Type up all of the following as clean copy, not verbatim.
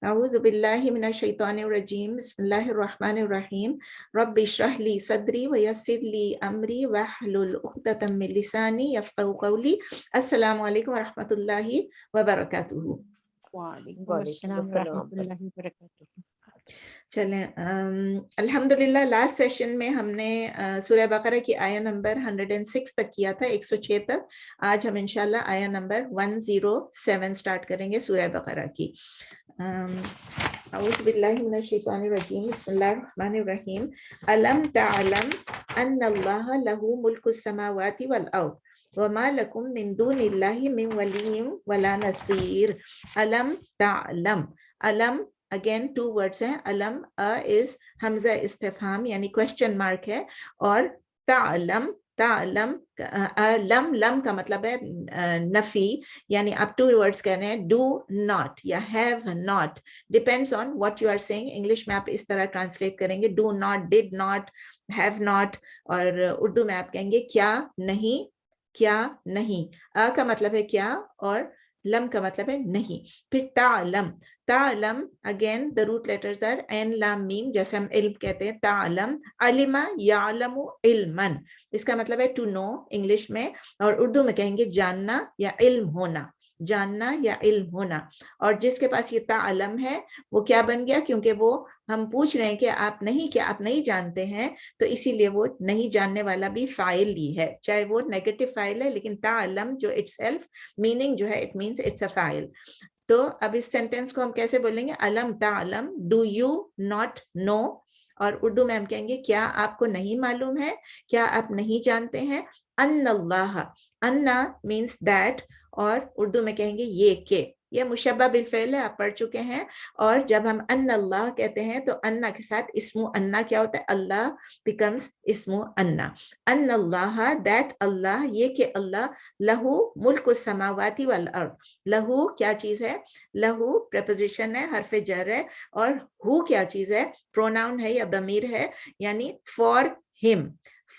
أعوذ بالله من الشيطان الرجيم بسم الله الرحمن الرحيم رب اشرح لي صدري ويسر لي أمري واحلل عقدة من لساني يفقهوا قولي. السلام عليكم ورحمة الله وبركاته. وعلیکم السلام ورحمۃ اللہ وبرکاتہ. چلیں الحمدللہ لاسٹ سیشن میں ہم نے سورہ بقرہ کی آیہ نمبر 106 تک کیا تھا، 106 تک. آج ہم انشاءاللہ آیہ نمبر 107 سٹارٹ کریں گے سورہ بقرہ کی. اعوذ باللہ من الشیطان الرجیم بسم اللہ الرحمن الرحیم. الم تعلم ان اللہ لہ ملک السماوات والارض وما لکم من دون اللہ من ولی ولا نصیر. الم تعلم، علم اگین 2 words ہیں. علم از حمزہ استفہام یعنی کوشچن مارک ہے، اور تعلم تعلم لم لم کا مطلب ہے نفی، یعنی آپ 2 words کہہ رہے ہیں ڈو ناٹ یا have not, depends on what you are saying. English میں آپ اس طرح ٹرانسلیٹ کریں گے do not, did not, have not, اور اردو میں آپ کہیں گے کیا نہیں، کیا نہیں. کا مطلب ہے کیا اور لم کا مطلب ہے نہیں. پھر تعلم، تعلم again the root letters are عین لام میم، جیسے ہم علم کہتے ہیں. تعلم علم یعلم علما، اس کا مطلب ہے ٹو نو انگلش میں، اور اردو میں کہیں گے جاننا یا علم ہونا، جاننا یا علم ہونا. اور جس کے پاس یہ تعلم ہے وہ کیا بن گیا؟ کیونکہ وہ ہم پوچھ رہے ہیں کہ آپ نہیں، کیا آپ نہیں جانتے ہیں، تو اسی لیے وہ نہیں جاننے والا بھی فاعل ہی ہے، چاہے وہ نیگیٹو فاعل ہے، لیکن تعلم جو اٹ سیلف میننگ جو ہے اٹ مینس اٹس اے فاعل. تو اب اس سینٹینس کو ہم کیسے بولیں گے؟ علم تعلم، ڈو یو ناٹ نو، اور اردو میں ہم کہیں گے کیا آپ کو نہیں معلوم ہے، کیا آپ نہیں جانتے ہیں. ان اللہ، انا مینس دیٹ، اور اردو میں کہیں گے یہ کہ، یہ مشبہ بالفعل ہے، آپ پڑھ چکے ہیں. اور جب ہم ان اللہ کہتے ہیں تو انا کے ساتھ اسم انا کیا ہوتا ہے؟ اللہ بیکمس اسم انا. ان اللہ، دیٹ اللہ، یہ کہ اللہ، لہو ملک السماوات والارض. لہو کیا چیز ہے؟ لہو پریپوزیشن ہے، حرف جر ہے، اور ہو کیا چیز ہے؟ پروناؤن ہے یا ضمیر ہے، یعنی فار ہم،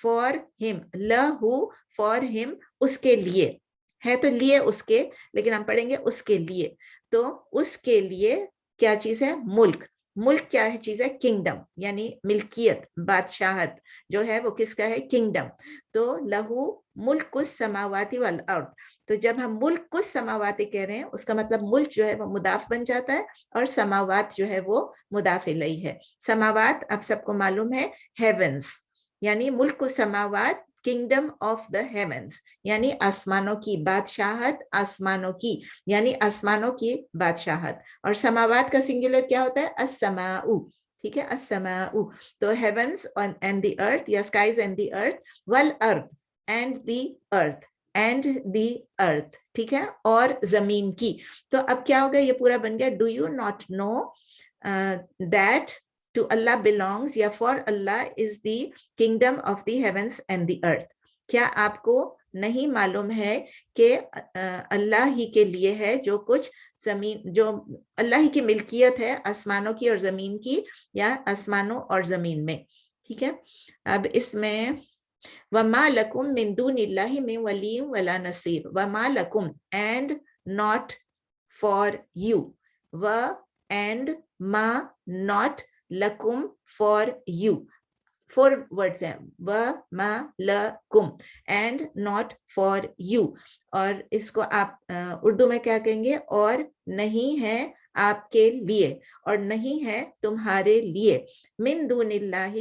فار ہم. لہو فار ہم، اس کے لیے ہے، تو لیے اس کے، لیکن ہم پڑھیں گے اس کے لیے. تو اس کے لیے کیا چیز ہے؟ ملک. ملک کیا ہے چیز ہے؟ کنگڈم، یعنی ملکیت، بادشاہت جو ہے وہ کس کا ہے؟ کنگڈم. تو لہو ملک السماوات والارض. تو جب ہم ملک السماوات کہہ رہے ہیں اس کا مطلب ملک جو ہے وہ مضاف بن جاتا ہے، اور سماوات جو ہے وہ مضاف الیہ ہے. سماوات آپ سب کو معلوم ہے ہیونس، یعنی ملک السماوات کنگڈم آف دا ہیونس، یعنی آسمانوں کی بادشاہت، آسمانوں کی یعنی آسمانوں کی بادشاہت. اور سماوات کا سنگولر کیا ہوتا ہے؟ السماء. ٹھیک ہے، السماء. تو ہیونس اینڈ دی ارتھ یا اسکائز اینڈ دی ارتھ، والارض and the earth, and the ارتھ، ٹھیک ہے، اور زمین کی. تو اب کیا ہوگا؟ یہ پورا بن گیا do you not know that to Allah belongs یا for Allah is the kingdom of the heavens and the earth. کیا آپ کو نہیں معلوم ہے کہ اللہ ہی کے لیے ہے جو کچھ زمین، جو اللہ ہی کی ملکیت ہے آسمانوں کی اور زمین کی، یا آسمانوں اور زمین میں. ٹھیک ہے. اب اس میں وَمَا لَكُم مِّن دُونِ اللَّهِ مِن وَلِيٍّ وَلَا نَصِيرٍ. وَمَا لَكُم and not for you. and ma not لکم فار یو. 4 words ہیں، و ما لکم اینڈ ناٹ فار یو. اور اس کو آپ اردو میں کیا کہیں گے؟ اور نہیں ہے آپ کے لیے، اور نہیں ہے تمہارے لیے. من دون اللہ،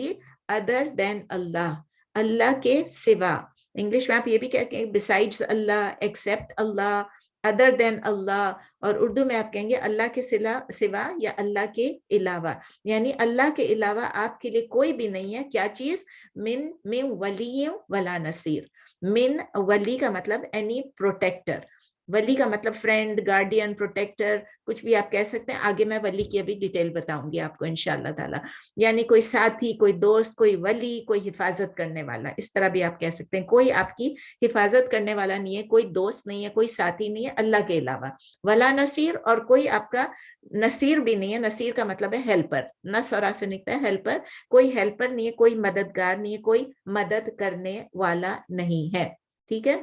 ادر دین اللہ، اللہ کے سوا. انگلش میں آپ یہ بھی کہتے ہیں besides اللہ، except اللہ، ادر دین اللہ. اور اردو میں آپ کہیں گے اللہ کے سوا یا اللہ کے علاوہ، یعنی اللہ کے علاوہ آپ کے لیے کوئی بھی نہیں ہے. کیا چیز؟ من ولی ولا نصیر. من ولی کا مطلب اینی پروٹیکٹر، ولی کا مطلب فرینڈ، گارڈین، پروٹیکٹر، کچھ بھی آپ کہہ سکتے ہیں. آگے میں ولی کی ابھی ڈیٹیل بتاؤں گی آپ کو انشاءاللہ تعالی، یعنی کوئی ساتھی، کوئی دوست، کوئی ولی، کوئی حفاظت کرنے والا، اس طرح بھی آپ کہہ سکتے ہیں. کوئی آپ کی حفاظت کرنے والا نہیں ہے، کوئی دوست نہیں ہے، کوئی ساتھی نہیں ہے اللہ کے علاوہ. ولا نصیر، اور کوئی آپ کا نصیر بھی نہیں ہے. نصیر کا مطلب ہے ہیلپر، نصرہ سے نکلتا ہے ہیلپر. کوئی ہیلپر نہیں ہے، کوئی مددگار نہیں ہے، کوئی مدد کرنے والا نہیں ہے. ٹھیک ہے.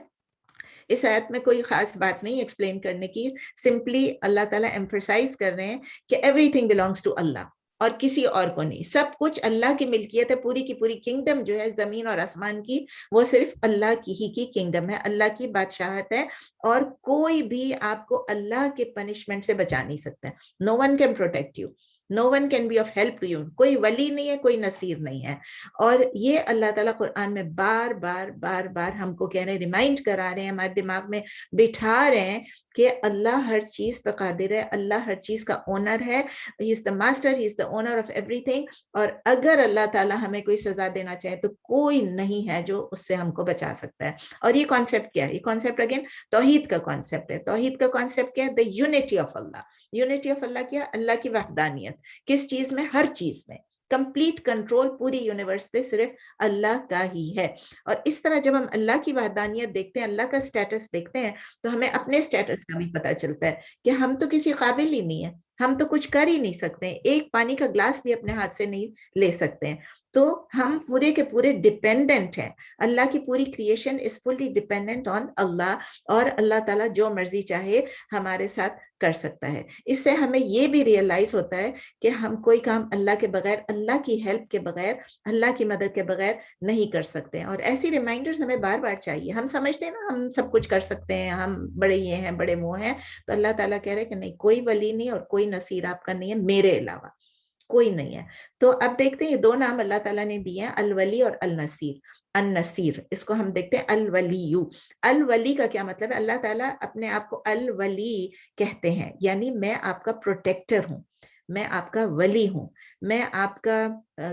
اس آیت میں کوئی خاص بات نہیں ایکسپلین کرنے کی, سمپلی اللہ تعالیٰ ایمفسائز کر رہے ہیں کہ ایوری تھنگ بلانگس ٹو اللہ اور کسی اور کو نہیں, سب کچھ اللہ کی ملکیت ہے, پوری کی پوری کنگڈم جو ہے زمین اور آسمان کی وہ صرف اللہ کی کنگڈم ہے, اللہ کی بادشاہت ہے, اور کوئی بھی آپ کو اللہ کے پنشمنٹ سے بچا نہیں سکتا ہے. No one can protect you, no one can be of help to you, کوئی ولی نہیں ہے, کوئی نصیر نہیں ہے. اور یہ اللہ تعالیٰ قرآن میں بار بار ہم کو کہہ رہے ہیں, ریمائنڈ کرا رہے ہیں, ہمارے دماغ میں بٹھا رہے ہیں کہ اللہ ہر چیز پہ قادر ہے, اللہ ہر چیز کا اونر ہے, he is the master, he is the owner of everything. اور اگر اللہ تعالیٰ ہمیں کوئی سزا دینا چاہے تو کوئی نہیں ہے جو اس سے ہم کو بچا سکتا ہے. اور یہ کانسیپٹ کیا ہے؟ یہ کانسیپٹ اگین توحید کا کانسیپٹ ہے. توحید کا کانسیپٹ کیا ہے؟ the unity of Allah. Unity of Allah کیا؟ اللہ کی وحدانیت. کس چیز میں؟ ہر چیز میں. کمپلیٹ کنٹرول پوری یونیورس پہ صرف اللہ کا ہی ہے. اور اس طرح جب ہم اللہ کی وحدانیت دیکھتے ہیں, اللہ کا سٹیٹس دیکھتے ہیں, تو ہمیں اپنے سٹیٹس کا بھی پتہ چلتا ہے کہ ہم تو کسی قابل ہی نہیں ہیں, ہم تو کچھ کر ہی نہیں سکتے, ایک پانی کا گلاس بھی اپنے ہاتھ سے نہیں لے سکتے ہیں. تو ہم پورے کے پورے ڈیپینڈنٹ ہیں. اللہ کی پوری creation is fully dependent on اللہ, اور اللہ تعالیٰ جو مرضی چاہے ہمارے ساتھ کر سکتا ہے. اس سے ہمیں یہ بھی ریئلائز ہوتا ہے کہ ہم کوئی کام اللہ کے بغیر, اللہ کی ہیلپ کے بغیر, اللہ کی مدد کے بغیر نہیں کر سکتے ہیں. اور ایسی ریمائنڈرز ہمیں بار بار چاہیے. ہم سمجھتے ہیں نا ہم سب کچھ کر سکتے ہیں, ہم بڑے یہ ہیں, بڑے وہ ہیں, تو اللہ تعالیٰ کہہ رہے کہ نہیں, کوئی ولی نہیں اور کوئی نصیر آپ کا نہیں ہے میرے علاوہ, کوئی نہیں ہے. تو اب دیکھتے ہیں یہ دو نام اللہ تعالیٰ نے دیے ہیں, الولی اور النصیر. النصیر اس کو ہم دیکھتے ہیں الولی. الولی کا کیا مطلب ہے؟ اللہ تعالیٰ اپنے آپ کو الولی کہتے ہیں, یعنی میں آپ کا پروٹیکٹر ہوں, میں آپ کا ولی ہوں, میں آپ کا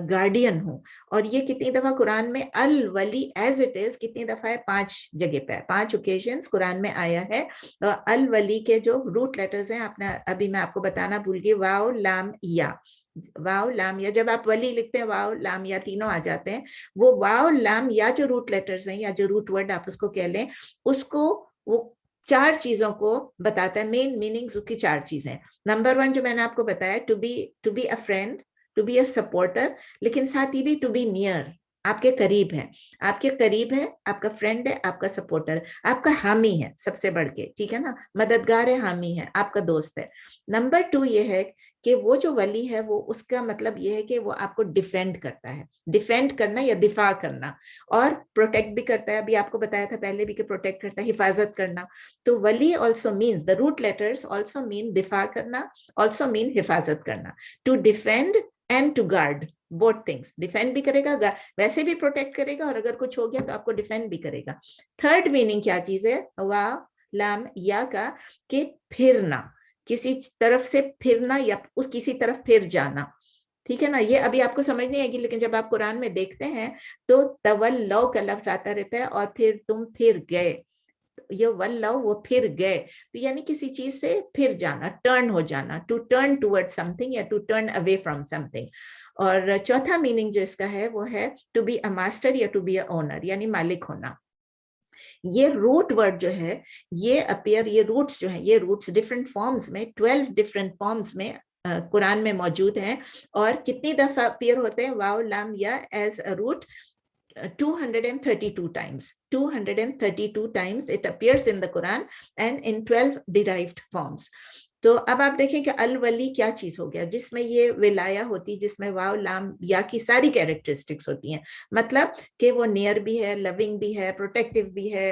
گارڈین ہوں. اور یہ کتنی دفعہ قرآن میں الولی ایز اٹ از کتنی دفعہ ہے؟ 5 جگہ پہ, 5 اوکیزنز قرآن میں آیا ہے. الولی کے جو روٹ لیٹرز ہیں, ابھی میں آپ کو بتانا بھول گئی, واو لام یا. واو لام یا, جب آپ ولی لکھتے ہیں واو لام یا تینوں آ جاتے ہیں. وہ واو لام یا جو روٹ لیٹرز ہیں, یا جو روٹ ورڈ آپ اس کو کہہ لیں, اس کو وہ 4 چیزوں کو بتاتا ہے. مین میننگز اس کی 4 چیزیں. نمبر 1 جو میں نے آپ کو بتایا, to be a friend, to be a supporter, لیکن ساتھ ہی بھی ٹو بی نیئر, آپ کے قریب ہے, آپ کے قریب ہے, آپ کا فرینڈ ہے, آپ کا سپورٹر, آپ کا حامی ہے سب سے بڑھ کے, ٹھیک ہے نا, مددگار ہے, حامی ہے, آپ کا دوست ہے. نمبر 2 یہ ہے کہ وہ جو ولی ہے وہ اس کا مطلب یہ ہے کہ وہ آپ کو ڈیفینڈ کرتا ہے. ڈیفینڈ کرنا یا دفاع کرنا, اور پروٹیکٹ بھی کرتا ہے. ابھی آپ کو بتایا تھا پہلے بھی کہ پروٹیکٹ کرتا ہے, حفاظت کرنا. تو ولی also means, the root letters also mean دفاع کرنا, آلسو مین حفاظت کرنا. To defend and to guard, both things. Defend بھی کرے گا, ویسے بھی پروٹیکٹ کرے گا, اور اگر کچھ ہو گیا تو آپ کو ڈیفینڈ بھی کرے گا. تھرڈ میننگ کیا چیز ہے؟ وا لام یا کا, کہ پھرنا, کسی طرف سے پھرنا یا اس کسی طرف پھر جانا, ٹھیک ہے نا. یہ ابھی آپ کو سمجھ نہیں آئے گی, لیکن جب آپ قرآن میں دیکھتے ہیں تو تولو کا لفظ آتا رہتا ہے, اور پھر تم پھر گئے. یہ ولو, وہ پھر گئے, تو یعنی کسی چیز سے پھر جانا, ٹرن ہو جانا, to turn toward something یا to turn away from something. اور چوتھا میننگ جو اس کا ہے وہ ہے ٹو بی اے ماسٹر یا ٹو بی اے اونر, یعنی مالک ہونا. یہ روٹ ورڈ جو ہے یہ اپیئر, یہ روٹس جو ہیں, یہ روٹس ڈفرینٹ فارمز میں, 12 ڈفرینٹ فارمز میں قرآن میں موجود ہیں. اور کتنی دفعہ اپیئر ہوتے ہیں واو لام یا as a root? 232 times. 232 times it appears in the Quran and in 12 derived forms. تو اب آپ دیکھیں کہ الولی کیا چیز ہو گیا, جس میں یہ ولایا ہوتی, جس میں واو لام یا کی ساری کیریکٹرسٹکس ہوتی ہیں. مطلب کہ وہ نیئر بھی ہے, لونگ بھی ہے, پروٹیکٹیو بھی ہے,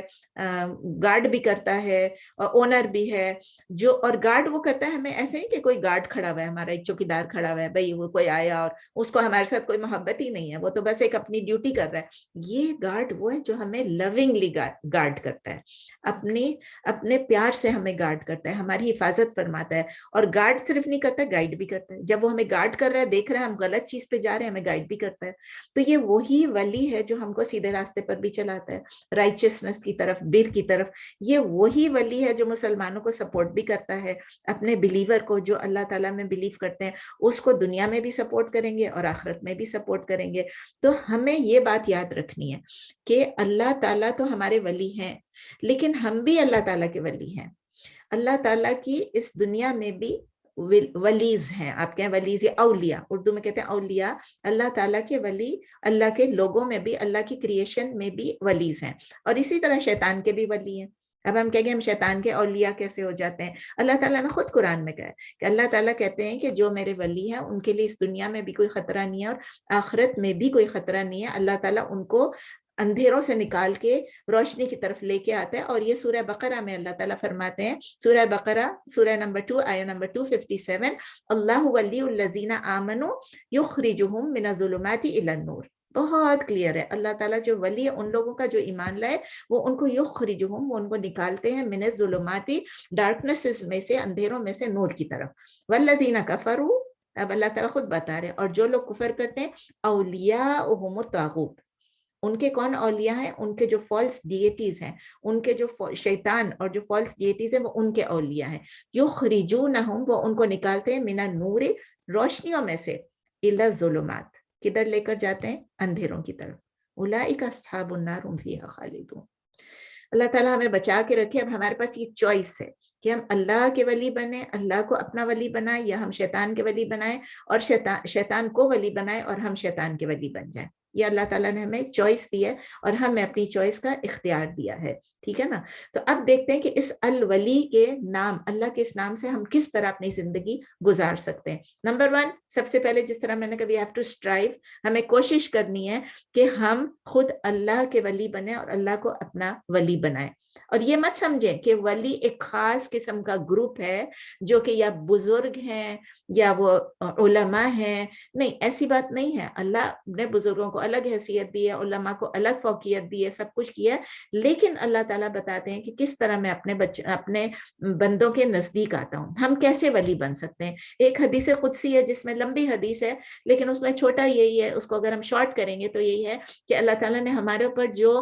گارڈ بھی کرتا ہے, اونر بھی ہے. جو اور گارڈ وہ کرتا ہے, ہمیں ایسے نہیں کہ کوئی گارڈ کھڑا ہوا ہے, ہمارا ایک چوکیدار کھڑا ہوا ہے, بھائی وہ کوئی آیا اور اس کو ہمارے ساتھ کوئی محبت ہی نہیں ہے, وہ تو بس ایک اپنی ڈیوٹی کر رہا ہے. یہ گارڈ وہ ہے جو ہمیں لونگلی گارڈ کرتا ہے, اپنے پیار سے ہمیں گارڈ کرتا ہے, ہماری حفاظت فرماتا ہے. اور گارڈ صرف نہیں کرتا, گائیڈ بھی کرتا ہے. جب وہ ہمیں گارڈ کر رہا ہے, دیکھ رہا ہے ہم غلط چیز پہ جا رہے ہیں, ہمیں گائیڈ بھی کرتا ہے. تو یہ وہی ولی ہے جو ہم کو سیدھے راستے پر بھی چلاتا ہے, رائچسنس کی طرف, بر کی طرف. یہ وہی ولی ہے جو مسلمانوں کو سپورٹ بھی کرتا ہے, اپنے بلیور کو, جو اللہ تعالیٰ میں بلیو کرتے ہیں, اس کو دنیا میں بھی سپورٹ کریں گے اور آخرت میں بھی سپورٹ کریں گے. تو ہمیں یہ بات یاد رکھنی ہے کہ اللہ تعالیٰ تو ہمارے ولی ہیں, لیکن ہم بھی اللہ تعالیٰ کے ولی ہیں. اللہ تعالیٰ کی اس دنیا میں بھی ولیز ہیں. آپ کہیں ولیز یا اولیاء, اردو میں کہتے ہیں اولیاء. اللہ تعالیٰ کے ولی اللہ کے لوگوں میں بھی, اللہ کی کریشن میں بھی ولیز ہیں. اور اسی طرح شیطان کے بھی ولی ہیں. اب ہم کہیں گے ہم شیطان کے اولیاء کیسے ہو جاتے ہیں؟ اللہ تعالیٰ نے خود قرآن میں کہا ہے کہ اللہ تعالیٰ کہتے ہیں کہ جو میرے ولی ہیں ان کے لیے اس دنیا میں بھی کوئی خطرہ نہیں ہے اور آخرت میں بھی کوئی خطرہ نہیں ہے. اللہ تعالیٰ ان کو اندھیروں سے نکال کے روشنی کی طرف لے کے آتا ہے. اور یہ سورہ بقرہ میں اللہ تعالیٰ فرماتے ہیں, سورہ بقرہ سورہ نمبر 2 آیہ نمبر 257, اللہ ولی الذین آمنوا یخرجہم من الظلمات الی النور. بہت کلیئر ہے, اللہ تعالیٰ جو ولی ہے ان لوگوں کا جو ایمان لائے وہ ان کو یخرجہم, وہ ان کو نکالتے ہیں, من الظلمات ڈارکنسز میں سے, اندھیروں میں سے نور کی طرف. والذین کفروا, اب اللہ تعالیٰ خود بتا رہے ہیں, اور جو لوگ کفر کرتے ہیں, اولیاءہم الطاغوت, ان کے کون اولیاء ہیں؟ ان کے جو فالس ڈیٹیز ہیں, ان کے جو شیطان اور جو فالس ڈیٹیز ہیں وہ ان کے اولیاء ہیں. یخرجونہم, وہ ان کو نکالتے ہیں, من النور, روشنیوں میں سے, الی الظلمات, کدھر لے کر جاتے ہیں؟ اندھیروں کی طرف. اولئک اصحاب النار هم فیہا خالدون. اللہ تعالیٰ ہمیں بچا کے رکھے. اب ہمارے پاس یہ چوائس ہے کہ ہم اللہ کے ولی بنیں, اللہ کو اپنا ولی بنائیں, یا ہم شیطان کے ولی بنائیں اور شیطان کو ولی بنائیں اور ہم شیطان کے ولی بن جائیں. یہ اللہ تعالیٰ نے ہمیں چوائس دی ہے اور ہمیں اپنی چوائس کا اختیار دیا ہے. ٹھیک ہے نا؟ تو اب دیکھتے ہیں کہ اس الولی کے نام, اللہ کے اس نام سے ہم کس طرح اپنی زندگی گزار سکتے ہیں. نمبر 1, سب سے پہلے جس طرح میں نے کہا we have to strive, ہمیں کوشش کرنی ہے کہ ہم خود اللہ کے ولی بنیں اور اللہ کو اپنا ولی بنائیں. اور یہ مت سمجھیں کہ ولی ایک خاص قسم کا گروپ ہے جو کہ یا بزرگ ہیں یا وہ علماء ہیں. نہیں, ایسی بات نہیں ہے. اللہ نے بزرگوں کو الگ حیثیت دی ہے, علماء کو الگ فوقیت دی ہے, سب کچھ کیا ہے, لیکن اللہ تعالیٰ بتاتے ہیں کہ کس طرح میں اپنے بندوں کے نزدیک آتا ہوں. ہم کیسے ولی بن سکتے ہیں؟ ایک حدیث قدسی ہے جس میں لمبی حدیث ہے لیکن اس میں چھوٹا یہی ہے, اس کو اگر ہم شارٹ کریں گے تو یہی ہے کہ اللہ تعالیٰ نے ہمارے اوپر جو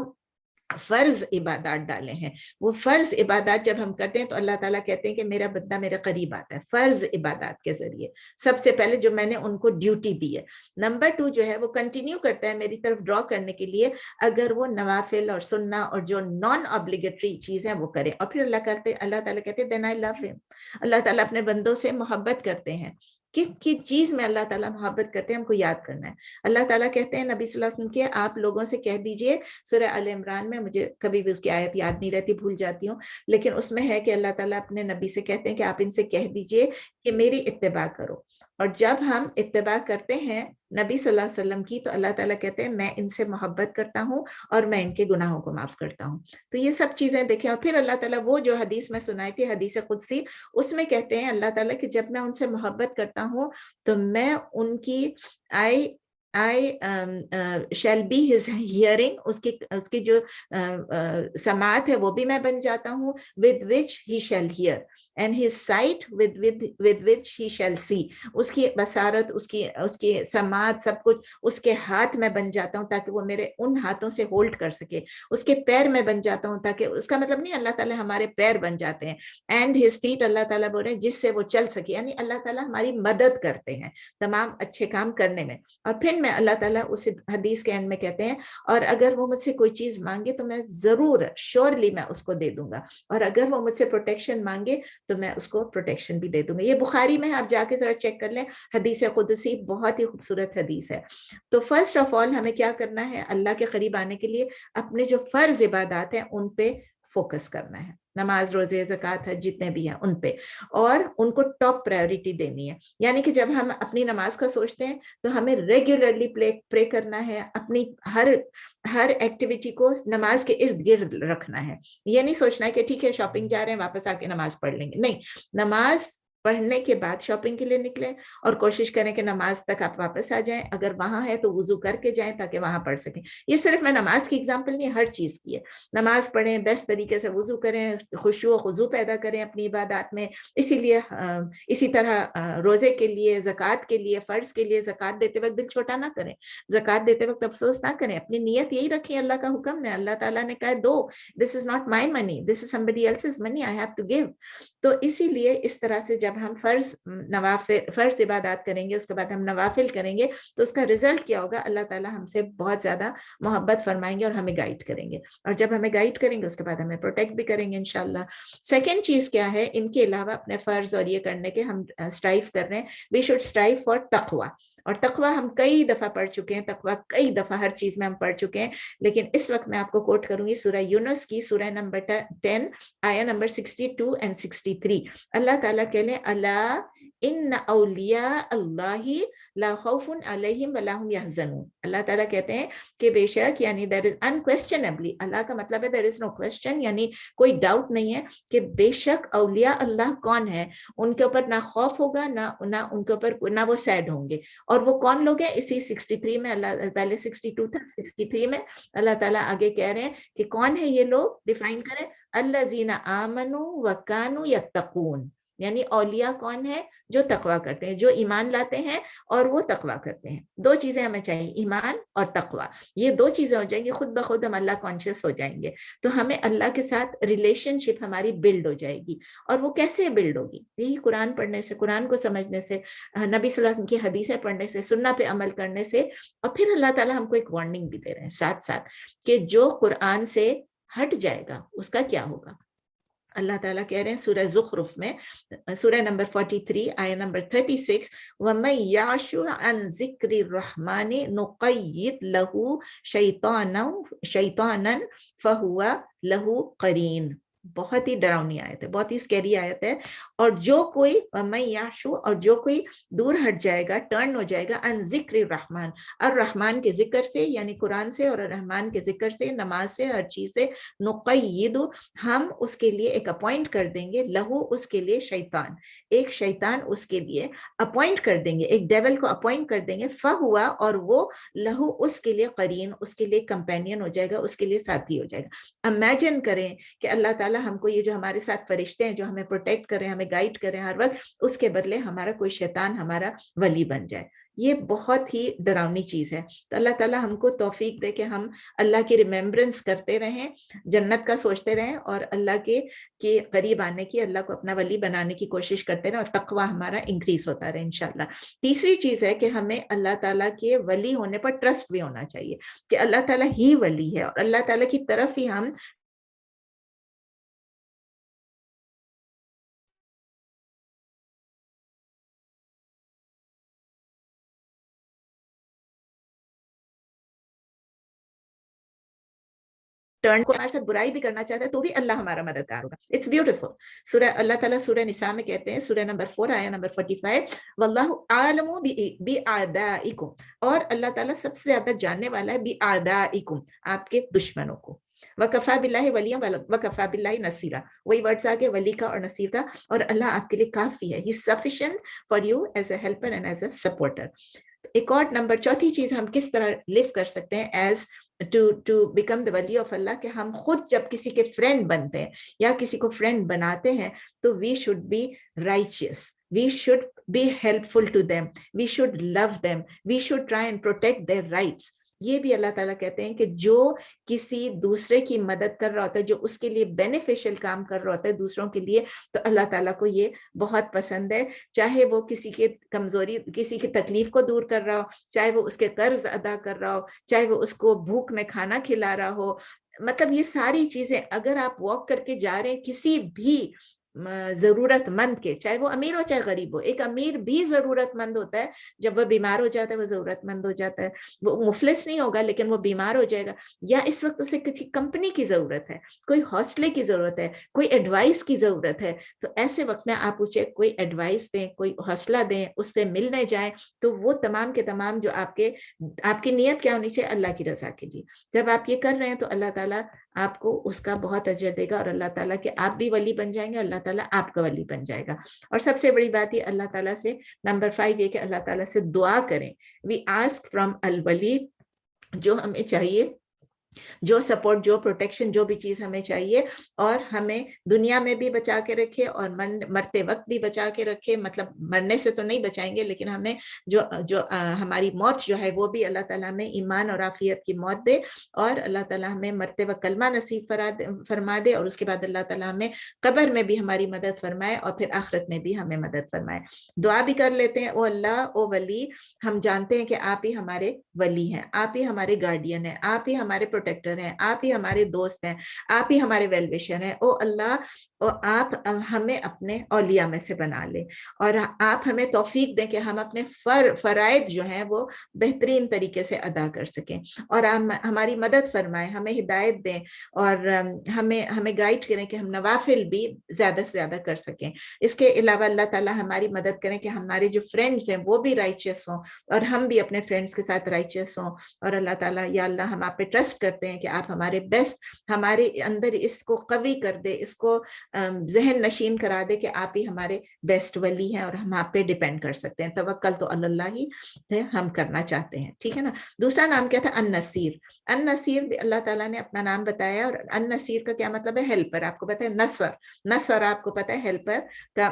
فرض عبادات ڈالے ہیں, وہ فرض عبادات جب ہم کرتے ہیں تو اللہ تعالیٰ کہتے ہیں کہ میرا بندہ میرے قریب آتا ہے فرض عبادات کے ذریعے. سب سے پہلے جو میں نے ان کو ڈیوٹی دی ہے. نمبر 2 جو ہے وہ کنٹینیو کرتا ہے میری طرف ڈرا کرنے کے لیے اگر وہ نوافل اور سننا اور جو نان obligatory چیزیں وہ کرے. اور پھر اللہ تعالیٰ کہتے ہیں then I love him. اللہ تعالیٰ اپنے بندوں سے محبت کرتے ہیں. کی چیز میں اللہ تعالیٰ محبت کرتے ہیں ہم کو یاد کرنا ہے. اللہ تعالیٰ کہتے ہیں نبی صلی اللہ علیہ وسلم کے آپ لوگوں سے کہہ دیجئے, سورہ آل عمران میں, مجھے کبھی بھی اس کی آیت یاد نہیں رہتی, بھول جاتی ہوں, لیکن اس میں ہے کہ اللہ تعالیٰ اپنے نبی سے کہتے ہیں کہ آپ ان سے کہہ دیجئے کہ میری اتباع کرو. اور جب ہم اتباع کرتے ہیں نبی صلی اللہ علیہ وسلم کی تو اللہ تعالیٰ کہتے ہیں میں ان سے محبت کرتا ہوں اور میں ان کے گناہوں کو معاف کرتا ہوں. تو یہ سب چیزیں دیکھیں. اور پھر اللہ تعالیٰ وہ جو حدیث میں سنائی تھی, حدیث قدسی, اس میں کہتے ہیں اللہ تعالیٰ کہ جب میں ان سے محبت کرتا ہوں تو میں ان کی I shall be his hearing, اس کی جو سماعت ہے وہ بھی میں بن جاتا ہوں, with which he shall hear, and his sight with which he shall see. اس کی بصارت, اس کی سماعت, سب کچھ اس کے ہاتھ میں بن جاتا ہوں تاکہ وہ میرے ان ہاتھوں سے ہولڈ کر سکے. اس کے پیر میں بن جاتا ہوں تاکہ, اس کا مطلب نہیں اللہ تعالیٰ ہمارے پیر بن جاتے ہیں, and his feet اللہ تعالیٰ بول رہے ہیں جس سے وہ چل سکے, یعنی اللہ تعالیٰ ہماری مدد کرتے ہیں تمام اچھے کام کرنے میں. اور پھر میں اللہ تعالیٰ اس حدیث کے اینڈ میں کہتے ہیں اور اگر وہ مجھ سے کوئی چیز مانگے تو میں ضرور شورلی میں اس کو دے دوں گا, اور اگر وہ مجھ سے پروٹیکشن مانگے تو میں اس کو پروٹیکشن بھی دے دوں گا. یہ بخاری میں آپ جا کے ذرا چیک کر لیں, حدیث قدسی, بہت ہی خوبصورت حدیث ہے. تو فرسٹ آف آل ہمیں کیا کرنا ہے اللہ کے قریب آنے کے لیے اپنے جو فرض عبادات ہیں ان پہ فوکس کرنا ہے, نماز, روزے, زکوٰۃ, حج جتنے بھی ہیں ان پہ, اور ان کو ٹاپ پرائیورٹی دینی ہے. یعنی کہ جب ہم اپنی نماز کا سوچتے ہیں تو ہمیں ریگولرلی پرے کرنا ہے, اپنی ہر ایکٹیویٹی کو نماز کے ارد گرد رکھنا ہے. یہ نہیں سوچنا ہے کہ ٹھیک ہے شاپنگ جا رہے ہیں واپس آ کے نماز پڑھ لیں گے. نہیں, نماز پڑھنے کے بعد شاپنگ کے لیے نکلیں اور کوشش کریں کہ نماز تک آپ واپس آ جائیں. اگر وہاں ہے تو وضو کر کے جائیں تاکہ وہاں پڑھ سکیں. یہ صرف میں نماز کی اگزامپل نہیں, ہر چیز کی ہے. نماز پڑھیں, بیسٹ طریقے سے وضو کریں, خشوع و خضوع پیدا کریں اپنی عبادات میں. اسی طرح روزے کے لیے, زکوٰۃ کے لیے, فرض کے لیے زکوٰۃ دیتے وقت دل چھوٹا نہ کریں, زکوٰۃ دیتے وقت افسوس نہ کریں, اپنی نیت یہی رکھیں اللہ کا حکم ہے. اللہ تعالیٰ نے کہا دو, this is not my money, this is somebody else's money, I have to give. تو اسی لیے اس طرح سے جب ہم فرض عبادات کریں گے, اس کے بعد ہم نوافل کریں گے, تو اس کا رزلٹ کیا ہوگا؟ اللہ تعالیٰ ہم سے بہت زیادہ محبت فرمائیں گے اور ہمیں گائیڈ کریں گے. اور جب ہمیں گائیڈ کریں گے اس کے بعد ہمیں پروٹیکٹ بھی کریں گے انشاءاللہ. سیکنڈ چیز کیا ہے, ان کے علاوہ اپنے فرض اور یہ کرنے کے ہم اسٹرائیو کر رہے ہیں, وی شوڈ اسٹرائیو فار تقویٰ. اور تقوی ہم کئی دفعہ پڑھ چکے ہیں، تقوی کئی دفعہ ہر چیز میں ہم پڑھ چکے ہیں، لیکن اس وقت میں آپ کو کوٹ کروں گی سورہ یونس کی سورہ نمبر 10 آیا نمبر 62 and 63. اللہ تعالیٰ کہہ لیں الا ان اولیاء اللہ لا خوف علیہم ولا هم يحزنون. اللہ تعالیٰ کہتے ہیں کہ بے شک، یعنی there is unquestionably، اللہ کا مطلب ہے there is no question، یعنی کوئی ڈاؤٹ نہیں ہے کہ بے شک اولیاء اللہ کون ہے، ان کے اوپر نہ خوف ہوگا، نہ ان کے اوپر نہ وہ سیڈ ہوں گے. اور وہ کون لوگ ہیں؟ اسی 63 میں اللہ، پہلے 62 تھا، 63 میں اللہ تعالیٰ آگے کہہ رہے ہیں کہ کون ہے یہ لوگ، ڈیفائن کریں، الذین آمنوا وکانوا یتقون. یعنی اولیاء کون ہے؟ جو تقوی کرتے ہیں، جو ایمان لاتے ہیں اور وہ تقوی کرتے ہیں. دو چیزیں ہمیں چاہیے، ایمان اور تقوی. یہ دو چیزیں ہو جائیں گی، خود بخود ہم اللہ کانشیس ہو جائیں گے، تو ہمیں اللہ کے ساتھ ریلیشن شپ ہماری بلڈ ہو جائے گی. اور وہ کیسے بلڈ ہوگی؟ یہی قرآن پڑھنے سے، قرآن کو سمجھنے سے، نبی صلی اللہ علیہ وسلم کی حدیثیں پڑھنے سے، سنت پہ عمل کرنے سے. اور پھر اللہ تعالیٰ ہم کو ایک وارننگ بھی دے رہے ہیں ساتھ ساتھ کہ جو قرآن سے ہٹ جائے گا اس کا کیا ہوگا. اللہ تعالیٰ کہہ رہے ہیں سورہ زخرف میں، سورہ نمبر 43 آیہ نمبر 36، وَمَن يَعْشُ عَن ذِكْرِ الرَّحْمَنِ نُقَيِّضْ لَهُ شَيْطَانًا فَهُوَ لَهُ قَرِينٌ. بہت ہی ڈراؤنی آیت ہے، بہت ہی اسکیری آیت ہے. اور جو کوئی وَمَن يَعْشُ، اور جو کوئی دور ہٹ جائے گا، ٹرن ہو جائے گا، عن ذکر الرحمن، الرحمن کے ذکر سے، یعنی قرآن سے اور الرحمن کے ذکر سے، نماز سے، ہر چیز سے، نقید، ہم اس کے لیے ایک اپوائنٹ کر دیں گے، لہو اس کے لیے شیطان، ایک شیطان اس کے لیے اپوائنٹ کر دیں گے، ایک ڈیول کو اپوائنٹ کر دیں گے، فہوا، اور وہ لہو اس کے لیے قرین، اس کے لیے کمپینین ہو جائے گا، اس کے لیے ساتھی ہو جائے گا. امیجن کریں کہ اللہ تعالیٰ ہم کو یہ جو ہمارے ساتھ فرشتے ہیں جو ہمیں پروٹیکٹ کریں، ہمیں گائیڈ کریں ہر وقت، اس کے بدلے ہمارا کوئی شیطان ہمارا ولی بن جائے. یہ بہت ہی ڈراؤنی چیز ہے. تو اللہ تعالیٰ ہم کو توفیق دے کہ ہم اللہ کی ریممبرنس کرتے رہیں، جنت کا سوچتے رہیں، اور اللہ کے قریب آنے کی، اللہ کو اپنا ولی بنانے کی کوشش کرتے رہیں، اور تقوی ہمارا انکریز ہوتا رہے انشاءاللہ. تیسری چیز ہے کہ ہمیں اللہ تعالیٰ کے ولی ہونے پر ٹرسٹ بھی ہونا چاہیے کہ اللہ تعالیٰ ہی ولی ہے، اور اللہ تعالیٰ کی طرف ہی ہم ٹرن کو ہمارے ساتھ برائی بھی کرنا چاہتا ہے تو بھی اللہ ہمارا مددگار ہوگا. It's beautiful. سورہ اللہ تعالیٰ سورہ نساء میں کہتے ہیں، سورہ نمبر 4 آیہ نمبر 45، واللہ عالم بِأَعْدَائِكُمْ، اور اللہ تعالیٰ سب سے زیادہ جاننے والا ہے بِأَعْدَائِكُمْ، آپ کے دشمنوں کو. وَكَفَى بِاللَّهِ وَلِيًّا وَكَفَى بِاللَّهِ نَصِيرًا، وہی ورڈز آگے ولی کا اور نصیر کا، اور اللہ آپ کے لیے کافی ہے. He is sufficient for you as a helper and as a supporter. ایک اور نمبر، چوتھی چیز ہم کس طرح لیو کر سکتے ہیں ایز ٹو بیکم دا ولی آف اللہ، کہ ہم خود جب کسی کے فرینڈ بنتے ہیں یا کسی کو فرینڈ بناتے ہیں تو we should be righteous, we should be helpful to them, we should love them, we should try and protect their rights. یہ بھی اللہ تعالیٰ کہتے ہیں کہ جو کسی دوسرے کی مدد کر رہا ہوتا ہے، جو اس کے لیے بینیفیشل کام کر رہا ہوتا ہے دوسروں کے لیے، تو اللہ تعالیٰ کو یہ بہت پسند ہے. چاہے وہ کسی کے کمزوری، کسی کی تکلیف کو دور کر رہا ہو، چاہے وہ اس کے قرض ادا کر رہا ہو، چاہے وہ اس کو بھوک میں کھانا کھلا رہا ہو. مطلب یہ ساری چیزیں اگر آپ واک کر کے جا رہے ہیں کسی بھی ضرورت مند کے، چاہے وہ امیر ہو چاہے غریب ہو، ایک امیر بھی ضرورت مند ہوتا ہے، جب وہ بیمار ہو جاتا ہے وہ ضرورت مند ہو جاتا ہے، وہ مفلس نہیں ہوگا لیکن وہ بیمار ہو جائے گا، یا اس وقت اسے کسی کمپنی کی ضرورت ہے، کوئی حوصلے کی ضرورت ہے، کوئی ایڈوائس کی ضرورت ہے، تو ایسے وقت میں آپ اسے کوئی ایڈوائس دیں، کوئی حوصلہ دیں، اس سے ملنے جائیں، تو وہ تمام کے تمام جو آپ کی نیت کیا ہونی چاہیے؟ اللہ کی رضا کے لیے. جب آپ یہ کر رہے ہیں تو اللہ تعالیٰ آپ کو اس کا بہت اجر دے گا، اور اللہ تعالیٰ کے آپ بھی ولی بن جائیں گے، اللہ تعالیٰ آپ کا ولی بن جائے گا. اور سب سے بڑی بات یہ اللہ تعالیٰ سے نمبر 5 یہ کہ اللہ تعالیٰ سے دعا کریں. وی آسک فرام الولی، جو ہمیں چاہیے، جو سپورٹ، جو پروٹیکشن، جو بھی چیز ہمیں چاہیے، اور ہمیں دنیا میں بھی بچا کے رکھے اور مرتے وقت بھی بچا کے رکھے. مطلب مرنے سے تو نہیں بچائیں گے لیکن ہمیں جو ہماری موت جو ہے وہ بھی اللہ تعالیٰ ہمیں ایمان اور عافیت کی موت دے، اور اللہ تعالیٰ ہمیں مرتے وقت کلمہ نصیب فرما دے، اور اس کے بعد اللہ تعالیٰ ہمیں قبر میں بھی ہماری مدد فرمائے، اور پھر آخرت میں بھی ہمیں مدد فرمائے. دعا بھی کر لیتے ہیں، او اللہ، او ولی، ہم جانتے ہیں کہ آپ ہی ہمارے ولی ہیں، آپ ہی ہمارے گارڈین ہیں، آپ ہی ہمارے پروٹیکٹر ہیں, آپ ہی ہمارے دوست ہیں, آپ ہی ہمارے ویل وشر ہیں. او اللہ, اور آپ ہمیں اپنے اولیاء میں سے بنا لیں, اور آپ ہمیں توفیق دیں کہ ہم اپنے فرائض جو ہیں وہ بہترین طریقے سے ادا کر سکیں, اور ہماری مدد فرمائیں, ہمیں ہدایت دیں, اور ہمیں گائیڈ کریں کہ ہم نوافل بھی زیادہ سے زیادہ کر سکیں. اس کے علاوہ اللہ تعالیٰ ہماری مدد کریں کہ ہمارے جو فرینڈز ہیں وہ بھی رائچیس ہوں, اور ہم بھی اپنے فرینڈز کے ساتھ رائچیس ہوں. اور اللہ تعالیٰ, یا اللہ ہم آپ پہ ٹرسٹ کرتے ہیں کہ آپ ہمارے بیسٹ, ہمارے اندر اس کو قوی کر دے, اس کو ذہن نشین کرا دے کہ آپ ہی ہمارے بیسٹ ولی ہیں اور ہم آپ پہ ڈیپینڈ کر سکتے ہیں. توکل تو اللہ ہی ہم کرنا چاہتے ہیں, ٹھیک ہے نا. دوسرا نام کیا تھا؟ النصیر. النصیر بھی اللہ تعالیٰ نے اپنا نام بتایا, اور النصیر کا کیا مطلب ہے؟ ہیلپر. آپ کو پتہ ہے نصر, نصر آپ کو پتہ ہے ہیلپر کا,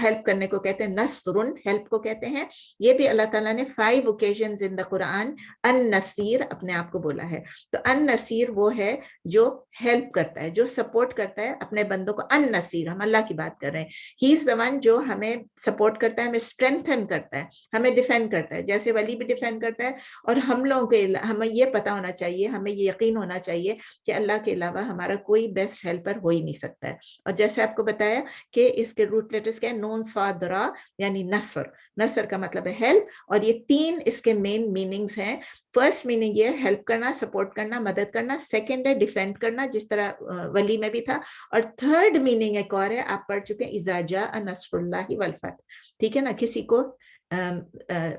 ہیلپ کرنے کو کہتے ہیں نصرن, ہیلپ کو کہتے ہیں. یہ بھی اللہ تعالیٰ نے 5 occasions in the قرآن النصیر اپنے آپ کو بولا ہے. تو النصیر وہ ہے جو ہیلپ کرتا ہے, جو سپورٹ کرتا ہے اپنے بندوں کو. النصیر, ہم اللہ کی بات کر رہے ہیں. ہی از the one جو ہمیں سپورٹ کرتا ہے, ہمیں اسٹرینتھن کرتا ہے, ہمیں ڈیفینڈ کرتا ہے, جیسے ولی بھی ڈیفینڈ کرتا ہے. اور ہم لوگوں کے, ہمیں یہ پتا ہونا چاہیے, ہمیں یہ یقین ہونا چاہیے کہ اللہ کے علاوہ ہمارا کوئی بیسٹ ہیلپر ہو ہی نہیں سکتا ہے. اور جیسے آپ کو بتایا کہ اس کے روٹ لیٹرز کیا ہے؟ نون صاد را, یعنی نصر. نصر کا مطلب ہے ہیلپ, اور یہ 3 اس کے مین میننگز ہیں. فرسٹ میننگ یہ ہیلپ کرنا, سپورٹ کرنا, مدد کرنا. سیکنڈ ہے ڈیفینڈ کرنا, جس طرح ولی میں بھی تھا. اور تھرڈ میننگ ایک اور ہے, آپ پڑھ چکے ہیں, اذا جاء نصر اللہ والفتح, ٹھیک ہے نا, کسی کو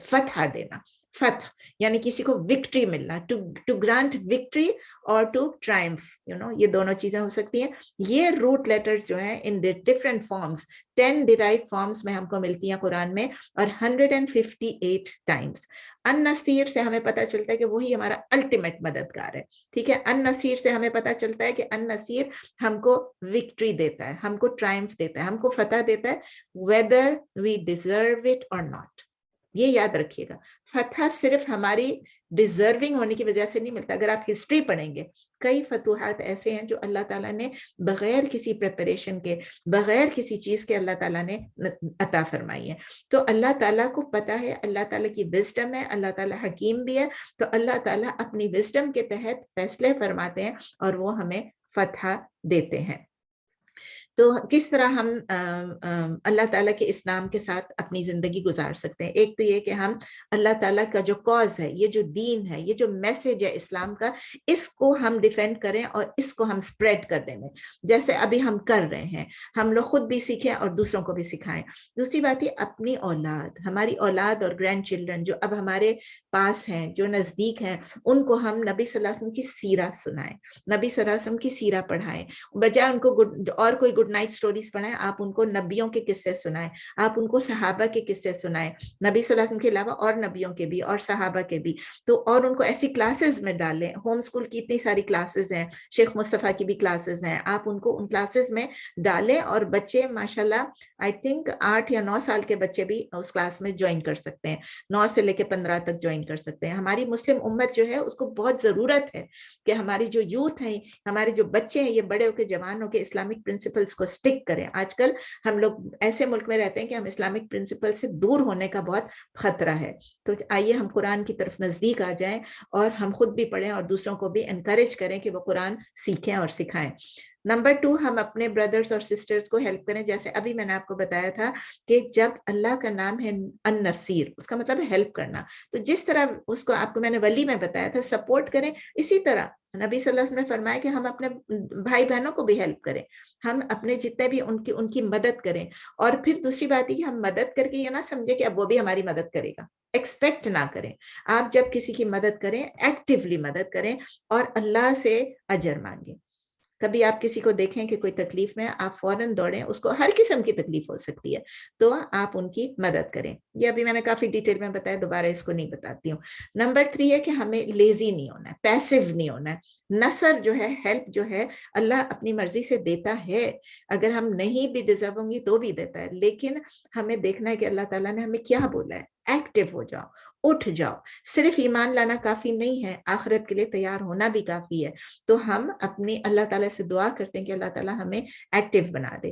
فتح دینا. فتح یعنی کسی کو وکٹری ملنا, ٹو گرانٹ وکٹری اور ٹو ٹرائمف, یہ دونوں چیزیں ہو سکتی ہیں. یہ روٹ لیٹرز جو ہیں ان ڈفرینٹ فارمز, 10 ڈیرائیو فارمز میں ہم کو ملتی ہیں قرآن میں, اور 158 ٹائمز. النصیر سے ہمیں پتہ چلتا ہے کہ وہی ہمارا الٹیمیٹ مددگار ہے, ٹھیک ہے. النصیر سے ہمیں پتہ چلتا ہے کہ النصیر ہم کو وکٹری دیتا ہے, ہم کو ٹرائمف دیتا ہے, ہم کو فتح دیتا ہے, whether we deserve it or not. یہ یاد رکھیے گا, فتح صرف ہماری ڈیزرونگ ہونے کی وجہ سے نہیں ملتا. اگر آپ ہسٹری پڑھیں گے, کئی فتوحات ایسے ہیں جو اللہ تعالیٰ نے بغیر کسی پریپریشن کے, بغیر کسی چیز کے اللہ تعالیٰ نے عطا فرمائی ہے. تو اللہ تعالیٰ کو پتہ ہے, اللہ تعالیٰ کی وزڈم ہے, اللہ تعالیٰ حکیم بھی ہے. تو اللہ تعالیٰ اپنی وزڈم کے تحت فیصلے فرماتے ہیں اور وہ ہمیں فتح دیتے ہیں. تو کس طرح ہم اللہ تعالیٰ کے اسلام کے ساتھ اپنی زندگی گزار سکتے ہیں؟ ایک تو یہ کہ ہم اللہ تعالیٰ کا جو کاز ہے, یہ جو دین ہے, یہ جو میسج ہے اسلام کا, اس کو ہم ڈیفینڈ کریں اور اس کو ہم سپریڈ کرنے میں, جیسے ابھی ہم کر رہے ہیں, ہم لوگ خود بھی سیکھیں اور دوسروں کو بھی سکھائیں. دوسری بات یہ, اپنی اولاد, ہماری اولاد اور گرینڈ چلڈرن جو اب ہمارے پاس ہیں, جو نزدیک ہیں, ان کو ہم نبی صلی اللہ علیہ وسلم کی سیرہ سنائیں, نبی صلی اللہ علیہ وسلم کی سیرہ پڑھائیں. بجائے ان کو اور کوئی گڈ نائٹ سٹوریز پڑھائیں, آپ ان کو نبیوں کے قصے سنائیں, آپ ان کو صحابہ کے قصے سنائیں, نبی صلی اللہ علیہ وسلم کے علاوہ اور نبیوں کے بھی اور صحابہ کے بھی. تو اور ان کو ایسی کلاسز میں ڈالیں. ہوم اسکول کی اتنی ساری کلاسز ہیں, شیخ مصطفیٰ کی بھی کلاسز ہیں, آپ ان کو ان کلاسز میں ڈالیں. اور بچے ماشاءاللہ آئی تھنک 8 یا 9 سال کے بچے بھی اس کلاس میں جوائن کر سکتے ہیں, 9 سے لے کے 15 تک جوائن کر سکتے ہیں. ہماری مسلم امت جو ہے اس کو بہت ضرورت ہے کہ ہماری جو یوتھ ہیں, ہمارے جو بچے ہیں, یہ بڑے ہو کے جوان ہو کے اسلامک پرنسپلز کو سٹک کریں. آج کل ہم لوگ ایسے ملک میں رہتے ہیں کہ ہم اسلامک پرنسپل سے دور ہونے کا بہت خطرہ ہے. تو آئیے ہم قرآن کی طرف نزدیک آ جائیں اور ہم خود بھی پڑھیں اور دوسروں کو بھی انکریج کریں کہ وہ قرآن سیکھیں اور سکھائیں. نمبر 2, ہم اپنے بردرز اور سسٹرز کو ہیلپ کریں. جیسے ابھی میں نے آپ کو بتایا تھا کہ جب اللہ کا نام ہے النصیر, اس کا مطلب ہے ہیلپ کرنا. تو جس طرح اس کو آپ کو میں نے ولی میں بتایا تھا سپورٹ کریں, اسی طرح نبی صلی اللہ علیہ وسلم نے فرمایا کہ ہم اپنے بھائی بہنوں کو بھی ہیلپ کریں, ہم اپنے جتنے بھی ان کی مدد کریں. اور پھر دوسری بات یہ کہ ہم مدد کر کے یہ نہ سمجھے کہ اب وہ بھی ہماری مدد کرے گا, ایکسپیکٹ نہ کریں. آپ جب کسی کی مدد کریں, ایکٹیولی مدد کریں اور اللہ سے اجر مانگیں. کبھی آپ کسی کو دیکھیں کہ کوئی تکلیف میں, آپ فوراً دوڑیں, اس کو ہر قسم کی تکلیف ہو سکتی ہے, تو آپ ان کی مدد کریں. یہ ابھی میں نے کافی ڈیٹیل میں بتایا, دوبارہ اس کو نہیں بتاتی ہوں. نمبر 3 ہے کہ ہمیں لیزی نہیں ہونا ہے, پیسیو نہیں ہونا ہے. نصر جو ہے, ہیلپ جو ہے, اللہ اپنی مرضی سے دیتا ہے. اگر ہم نہیں بھی ڈیزرو ہوں گی تو بھی دیتا ہے, لیکن ہمیں دیکھنا ہے کہ اللہ تعالیٰ نے ہمیں کیا بولا ہے. ایکٹیو ہو جاؤ, اٹھ جاؤ. صرف ایمان لانا کافی نہیں ہے, آخرت کے لیے تیار ہونا بھی کافی ہے. تو ہم اپنی اللہ تعالیٰ سے دعا کرتے ہیں کہ اللہ تعالیٰ ہمیں ایکٹیو بنا دے.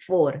4।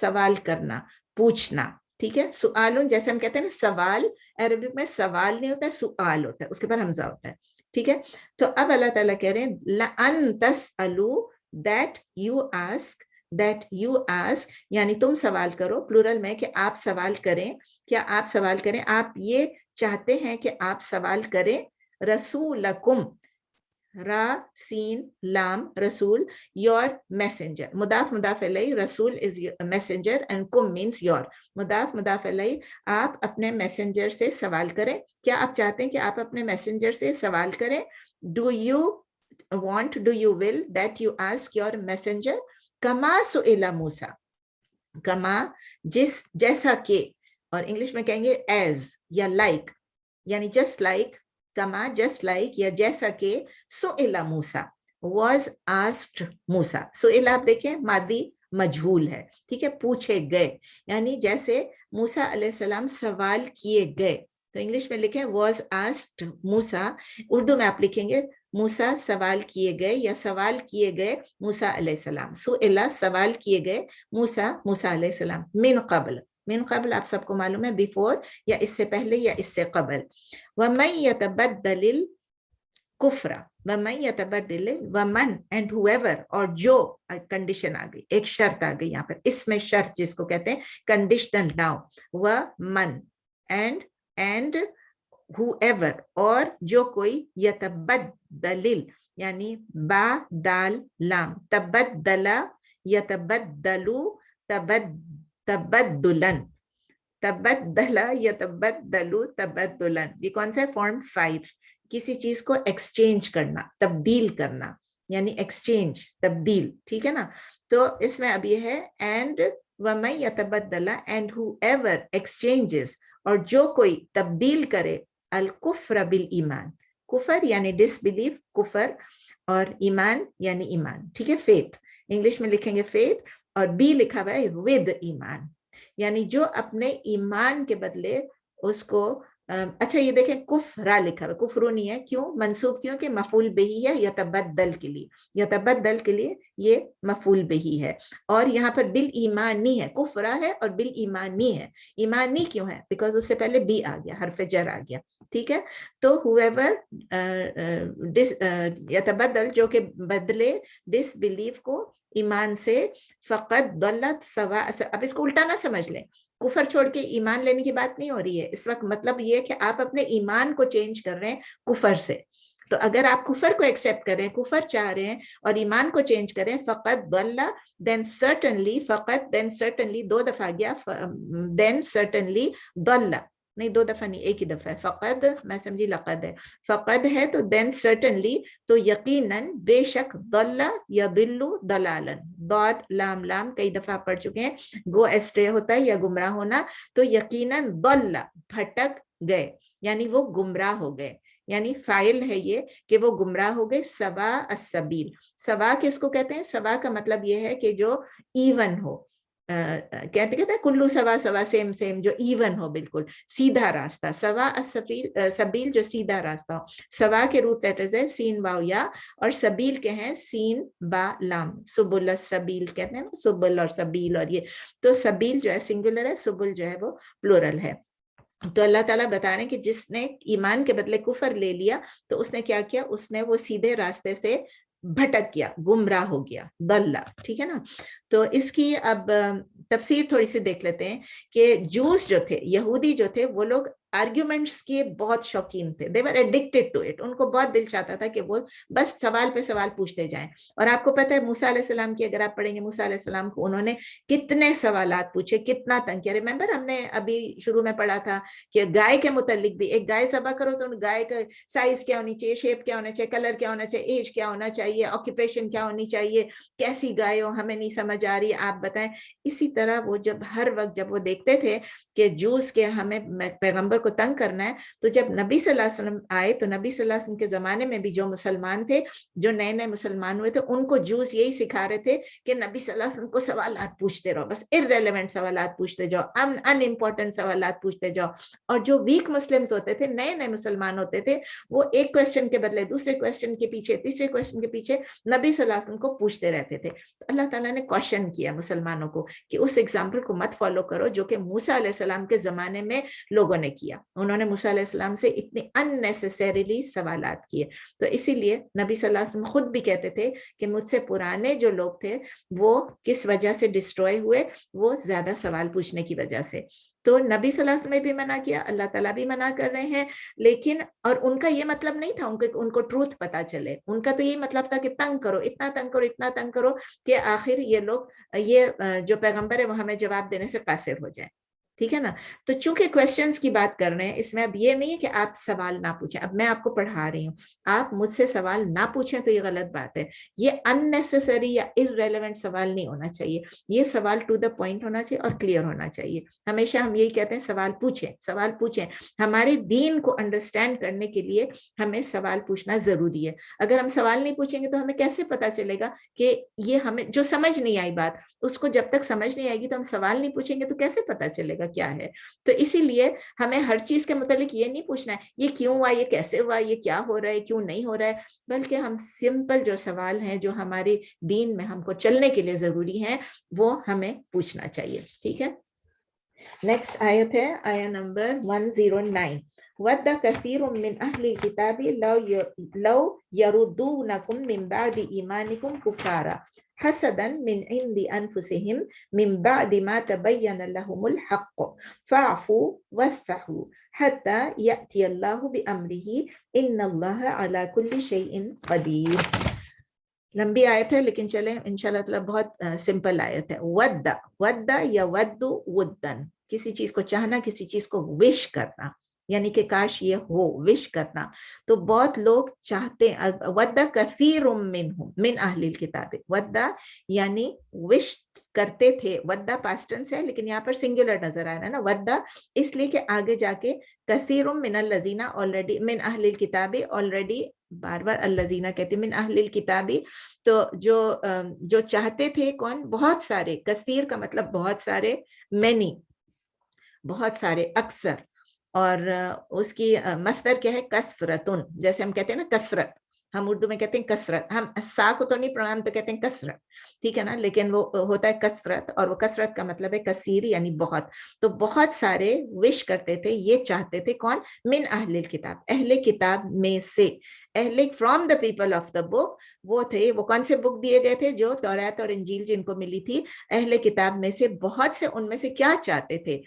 سوال کرنا, پوچھنا, ٹھیک ہے. سؤالن جیسے ہم کہتے ہیں نا سوال, عربک میں سوال نہیں ہوتا ہے, سؤال ہوتا ہے, اس کے پر حمزہ ہوتا ہے, ٹھیک ہے. تو اب اللہ تعالیٰ کہہ رہے ہیں لَأَن تَسْأَلُوا, that you ask, that you ask, یعنی تم سوال کرو, پلورل میں کہ آپ سوال کریں. کیا آپ سوال کریں؟ آپ یہ چاہتے ہیں کہ آپ سوال کریں رسولکم, را سین لام رسول, your messenger, مضاف مضاف الیہ, رسول is messenger and come means your, مضاف مضاف الیہ, آپ اپنے میسنجر سے سوال کریں. کیا آپ چاہتے ہیں کہ آپ اپنے میسنجر سے سوال کریں؟ do you want, do you will that you ask your messenger کما سئل موسیٰ, کما جس, جیسا کہ, اور انگلش میں کہیں گے as یا like, یعنی just like, کما just like یا جیسا کہ, سئل موسیٰ was asked موسیٰ. سئل آپ دیکھیں ماضی مجہول ہے, ٹھیک ہے, پوچھے گئے, یعنی جیسے موسیٰ علیہ السلام سوال کیے گئے. تو انگلش میں لکھیں was asked موسیٰ, اردو میں آپ لکھیں گے موسیٰ سوال کیے گئے یا سوال کیے گئے موسیٰ علیہ السلام. سئل سوال کیے گئے موسیٰ, موسیٰ علیہ السلام, من قبل, من قبل آپ سب کو معلوم ہے بیفور یا اس سے پہلے یا اس سے قبل. وَمَن يَتَبَدَّلِ الْكُفْرَ, وَمَن يَتَبَدَّلِ, وَمَن and whoever, اور جو, کنڈیشن آ گئی, ایک شرط آ گئی یہاں پر, اس میں شرط جس کو کہتے ہیں کنڈیشنل ناؤ. وَمَن and whoever, اور جو کوئی, یتبدل یعنی با دال لام, تبدل یتبدلو, تبدلن, تبدل یتبدلو تبدلن. یہ کون سا ہے؟ فارم 5. کسی چیز کو ایکسچینج کرنا, تبدیل کرنا, یعنی ایکسچینج, تبدیل, ٹھیک ہے نا. تو اس میں اب یہ ہے اینڈ وَمَن يَتَبَدَّلَ and whoever exchanges, اور جو کوئی تبدیل کرے, الکفر بالایمان, کفر یعنی ڈس بلیف, کفر, اور ایمان یعنی ایمان, ٹھیک ہے, فیتھ, انگلش میں لکھیں گے فیتھ, اور بی لکھا ہوا ہے ود ایمان, یعنی جو اپنے ایمان کے بدلے اس کو, اچھا یہ دیکھیں کفرا لکھا ہوا, کفرو نہیں ہے, کیوں منصوب, کیوں کہ مفعول بہی ہے یتبدل کے لیے, یتبدل کے لیے یہ مفعول بہی ہے. اور یہاں پر بال ایمانی ہے, کفرا ہے اور بال ایمانی ہے. ایمانی کیوں ہے؟ بیکاز اس سے پہلے بی آ گیا, حرف جر آ گیا, ٹھیک ہے. تو whoever یتبدل, جو کہ بدلے ڈس بلیف کو ایمان سے, فقط ضلت سوا. اب اس کو الٹا نہ سمجھ لیں, کفر چھوڑ کے ایمان لینے کی بات نہیں ہو رہی ہے اس وقت. مطلب یہ کہ آپ اپنے ایمان کو چینج کر رہے ہیں کفر سے. تو اگر آپ کفر کو ایکسیپٹ کریں, کفر چاہ رہے ہیں اور ایمان کو چینج کریں, فقط ضل, then certainly, فقط then certainly, دو دفعہ گیا, then certainly ضل, نہیں دو دفعہ نہیں, ایک ہی دفعہ ہے. فقد میں سمجھی لقد ہے, فقد ہے تو then certainly, تو یقیناً, بے شک, ضل یضل ضلالا, ضاد لام لام کئی دفعہ پڑھ چکے ہیں, گو ایسٹرے ہوتا ہے یا گمراہ ہونا, تو یقیناً ضل, بھٹک گئے, یعنی وہ گمراہ ہو گئے, یعنی فاعل ہے یہ کہ وہ گمراہ ہو گئے. سوا السبیل, سوا کس کو کہتے ہیں؟ سوا کا مطلب یہ ہے کہ جو ایون ہو, کہتے ہیں کلو سوا سوا, سیم سیم, جو ایون ہو, بالکل سیدھا راستہ. سوا سبیل, جو سیدھا راستہ ہو. سوا کے روٹ لیٹرز ہے سین واو یا, اور سبیل کے ہیں سین با لام, سبل السبیل کہتے ہیں نا, سبل اور سبیل, اور یہ تو سبیل جو ہے سنگولر ہے, سبل جو ہے وہ پلورل ہے. تو اللہ تعالیٰ بتا رہے ہیں کہ جس نے ایمان کے بدلے کفر لے لیا تو اس نے کیا کیا, اس نے وہ سیدھے راستے سے بھٹک گیا, گمراہ ہو گیا, ضل, ٹھیک ہے نا. تو اس کی اب تفسیر تھوڑی سی دیکھ لیتے ہیں کہ جوس جو تھے, یہودی جو تھے, وہ لوگ آرگیومنٹس کے بہت شوقین تھے. they were addicted to it, ان کو بہت دل چاہتا تھا کہ وہ بس سوال پہ سوال پوچھتے جائیں. اور آپ کو پتہ ہے موسیٰ علیہ السلام کی اگر آپ پڑھیں گے, موسیٰ علیہ السلام کو انہوں نے کتنے سوالات پوچھے, کتنا تنگ کیا. ریممبر ہم نے ابھی شروع میں پڑھا تھا کہ گائے کے متعلق بھی, ایک گائے ذبح کرو تو گائے کا سائز کیا ہونی چاہیے, شیپ کیا ہونا چاہیے, کلر کیا ہونا چاہیے, ایج کیا ہونا چاہیے, آکوپیشن کیا ہونی چاہیے, کیسی گائے ہو, ہمیں نہیں سمجھ آ رہی, آپ بتائیں. اسی طرح وہ جب ہر وقت جب وہ دیکھتے تھے کہ جوس کے ہمیں پیغمبر کو تنگ کرنا ہے تو جب نبی صلی اللہ علیہ وسلم آئے تو نبی صلی اللہ علیہ وسلم کے زمانے میں بھی جو مسلمان تھے, جو نئے نئے مسلمان ہوئے تھے, ان کو جوز یہی سکھا رہے تھے کہ نبی صلی اللہ علیہ وسلم کو سوالات پوچھتے رہو, بس irrelevant سوالات پوچھتے جاؤ, ان امپورٹنٹ سوالات پوچھتے جاؤ. اور جو ویک مسلمز ہوتے تھے, نئے نئے مسلمان ہوتے تھے, وہ ایک کویسچن کے بدلے دوسرے کویسچن کے پیچھے, تیسرے کویسچن کے پیچھے نبی صلی اللہ علیہ وسلم کو پوچھتے رہتے تھے. تو اللہ تعالیٰ نے کوشچن کیا مسلمانوں کو کہ اس ایگزامپل کو مت فالو کرو جو کہ موسیٰ علیہ السلام کے زمانے میں لوگوں نے کیا. انہوں نے موسیٰ علیہ السلام سے اتنے unnecessarily سوالات کیے. تو اسی لیے نبی صلی اللہ علیہ وسلم خود بھی کہتے تھے کہ مجھ سے پرانے جو لوگ تھے وہ کس وجہ سے ڈسٹروائے ہوئے, وہ زیادہ سوال پوچھنے کی وجہ سے. تو نبی صلی اللہ علیہ وسلم نے بھی منع کیا, اللہ تعالیٰ بھی منع کر رہے ہیں, لیکن اور ان کا یہ مطلب نہیں تھا ان کو ٹروتھ پتا چلے. ان کا تو یہ مطلب تھا کہ تنگ کرو, اتنا تنگ کرو, اتنا تنگ کرو کہ آخر یہ لوگ یہ جو پیغمبر ہے وہ ہمیں جواب دینے سے قاصر ہو جائے. ٹھیک ہے نا. تو چونکہ کویسچنز کی بات کر رہے ہیں, اس میں اب یہ نہیں ہے کہ آپ سوال نہ پوچھیں. اب میں آپ کو پڑھا رہی ہوں, آپ مجھ سے سوال نہ پوچھیں تو یہ غلط بات ہے. یہ unnecessary یا irrelevant سوال نہیں ہونا چاہیے. یہ سوال ٹو دا پوائنٹ ہونا چاہیے اور کلیئر ہونا چاہیے. ہمیشہ ہم یہی کہتے ہیں سوال پوچھیں, سوال پوچھیں. ہمارے دین کو انڈرسٹینڈ کرنے کے لیے ہمیں سوال پوچھنا ضروری ہے. اگر ہم سوال نہیں پوچھیں گے تو ہمیں کیسے پتا چلے گا کہ یہ ہمیں جو سمجھ نہیں آئی بات, اس کو جب تک سمجھ نہیں آئے گی تو ہم سوال نہیں پوچھیں گے تو کیسے پتا چلے گا کیا ہے. تو اسی لیے ہمیں ہر چیز کے متعلق یہ نہیں پوچھنا ہے یہ کیوں ہوا, یہ کیسے ہوا, یہ کیا ہو رہا ہے, کیوں نہیں ہو رہا ہے, بلکہ ہم سمپل جو سوال ہیں جو ہمارے دین میں ہم کو چلنے کے لیے ضروری ہیں وہ ہمیں پوچھنا چاہیے. ٹھیک ہے. نیکسٹ آیت ہے آیت نمبر 109. وَدَّ كَثِيرٌ مِّنْ أَهْلِ الْكِتَابِ لَوْ يَرُدُّونَكُم مِّن بَعْدِ إِيمَانِكُمْ كُفَّارًا حَسَدًا مِّنْ عِندِ أَنفُسِهِم مِّن بَعْدِ مَا تَبَيَّنَ لَهُمُ الْحَقُّ فَاعْفُوا وَاصْفَحُوا حَتَّى يَأْتِيَ اللَّهُ بِأَمْرِهِ إِنَّ اللَّهَ عَلَى كُلِّ شَيْءٍ قَدِيرٌ. لمبی آیت ہے لیکن چلیں انشاءاللہ تعالیٰ بہت سمپل آیت ہے. ودّا, ودّا یا ودّو ودن, کسی چیز کو چاہنا, کسی چیز کو وش کرنا, یعنی کہ کاش یہ ہو, وش کرنا. تو بہت لوگ چاہتے ہیں. ودّا کثیر منہم من اہل الکتاب, ودّا یعنی وش کرتے تھے. ودّا پاسٹ ٹینس ہے لیکن یہاں پر سنگولر نظر آ رہا ہے نا ودّا, اس لیے کہ آگے جا کے کثیر من الذین آلریڈی من اہل الکتاب, آلریڈی بار بار الذین کہتے من اہل الکتابی. تو جو چاہتے تھے کون, بہت سارے. کثیر کا مطلب بہت سارے, مینی بہت سارے, اکثر. اور اس کی مصدر کیا ہے, کثرتن. جیسے ہم کہتے ہیں نا کثرت, ہم اردو میں کہتے ہیں کثرت, ہم سا کو تو نہیں پڑھا, ہم تو کہتے ہیں کثرت. ٹھیک ہے نا, لیکن وہ ہوتا ہے کثرت, اور وہ کثرت کا مطلب ہے کثیر یعنی بہت. تو بہت سارے وش کرتے تھے, یہ چاہتے تھے کون, من اہل الکتاب, اہل کتاب میں سے. اہل from the people of the book, وہ تھے, وہ کون سے بک دیے گئے تھے, جو توریت اور انجیل جن کو ملی تھی. اہل کتاب میں سے بہت سے, ان میں سے کیا چاہتے تھے,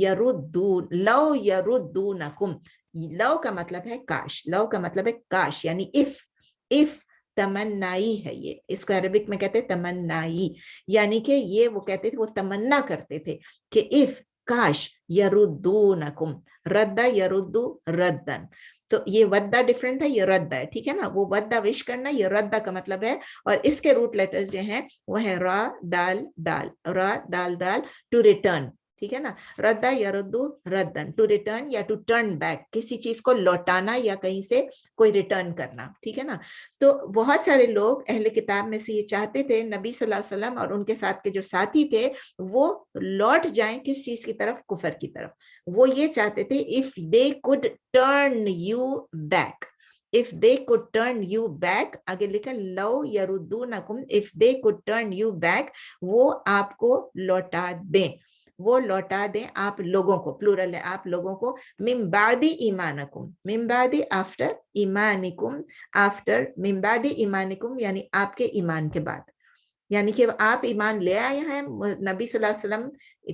یردون, لو یردونکم. لو کا مطلب ہے کاش, لو کا مطلب ہے کاش یعنی if تمنائی ہے. یہ اس کو عربک میں کہتے ہیں تمنائی, یعنی کہ یہ وہ کہتے تھے, وہ تمنا کرتے تھے کہ if کاش, یردونکم, ردہ یردو ردن. تو یہ ودہ ڈیفرنٹ ہے, یہ ردہ ہے. ٹھیک ہے نا, وہ ودہ وش کرنا, یہ ردہ کا مطلب ہے. اور اس کے روٹ لیٹرز جو ہیں وہ ہے را دال دال, را دال دال, ٹو ریٹرن. ٹھیک ہے نا, ردہ یا ردو ردن, ٹو ریٹرن یا ٹو ٹرن بیک, کسی چیز کو لوٹانا یا کہیں سے کوئی ریٹرن کرنا. ٹھیک ہے نا. تو بہت سارے لوگ اہل کتاب میں سے یہ چاہتے تھے نبی صلی اللہ علیہ وسلم اور ان کے ساتھ کے جو ساتھی تھے وہ لوٹ جائیں کس چیز کی طرف, کفر کی طرف. وہ یہ چاہتے تھے if they could turn you back, if they could turn you back, آگے لکھا لو یردونکم, if they could turn you back, وہ آپ کو لوٹا دیں, وہ لوٹا دیں آپ لوگوں کو, پلورل ہے, آپ لوگوں کو. من بعد ایمانکم, من بعد آفٹر, ایمانکم آفٹر, من بعد ایمانکم یعنی آپ کے ایمان کے بعد. یعنی کہ آپ ایمان لے آئے ہیں, نبی صلی اللہ علیہ وسلم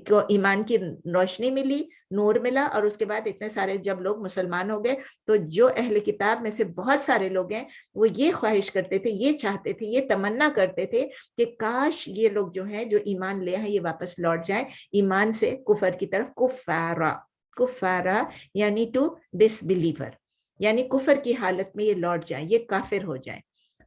کو ایمان کی روشنی ملی, نور ملا, اور اس کے بعد اتنے سارے جب لوگ مسلمان ہو گئے تو جو اہل کتاب میں سے بہت سارے لوگ ہیں وہ یہ خواہش کرتے تھے, یہ چاہتے تھے, یہ تمنا کرتے تھے کہ کاش یہ لوگ جو ہیں جو ایمان لے ہیں یہ واپس لوٹ جائیں ایمان سے کفر کی طرف. کفارا, کفارا یعنی ٹو ڈس بلیور, یعنی کفر کی حالت میں یہ لوٹ جائیں, یہ کافر ہو جائیں.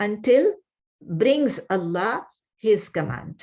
until brings Allah his command,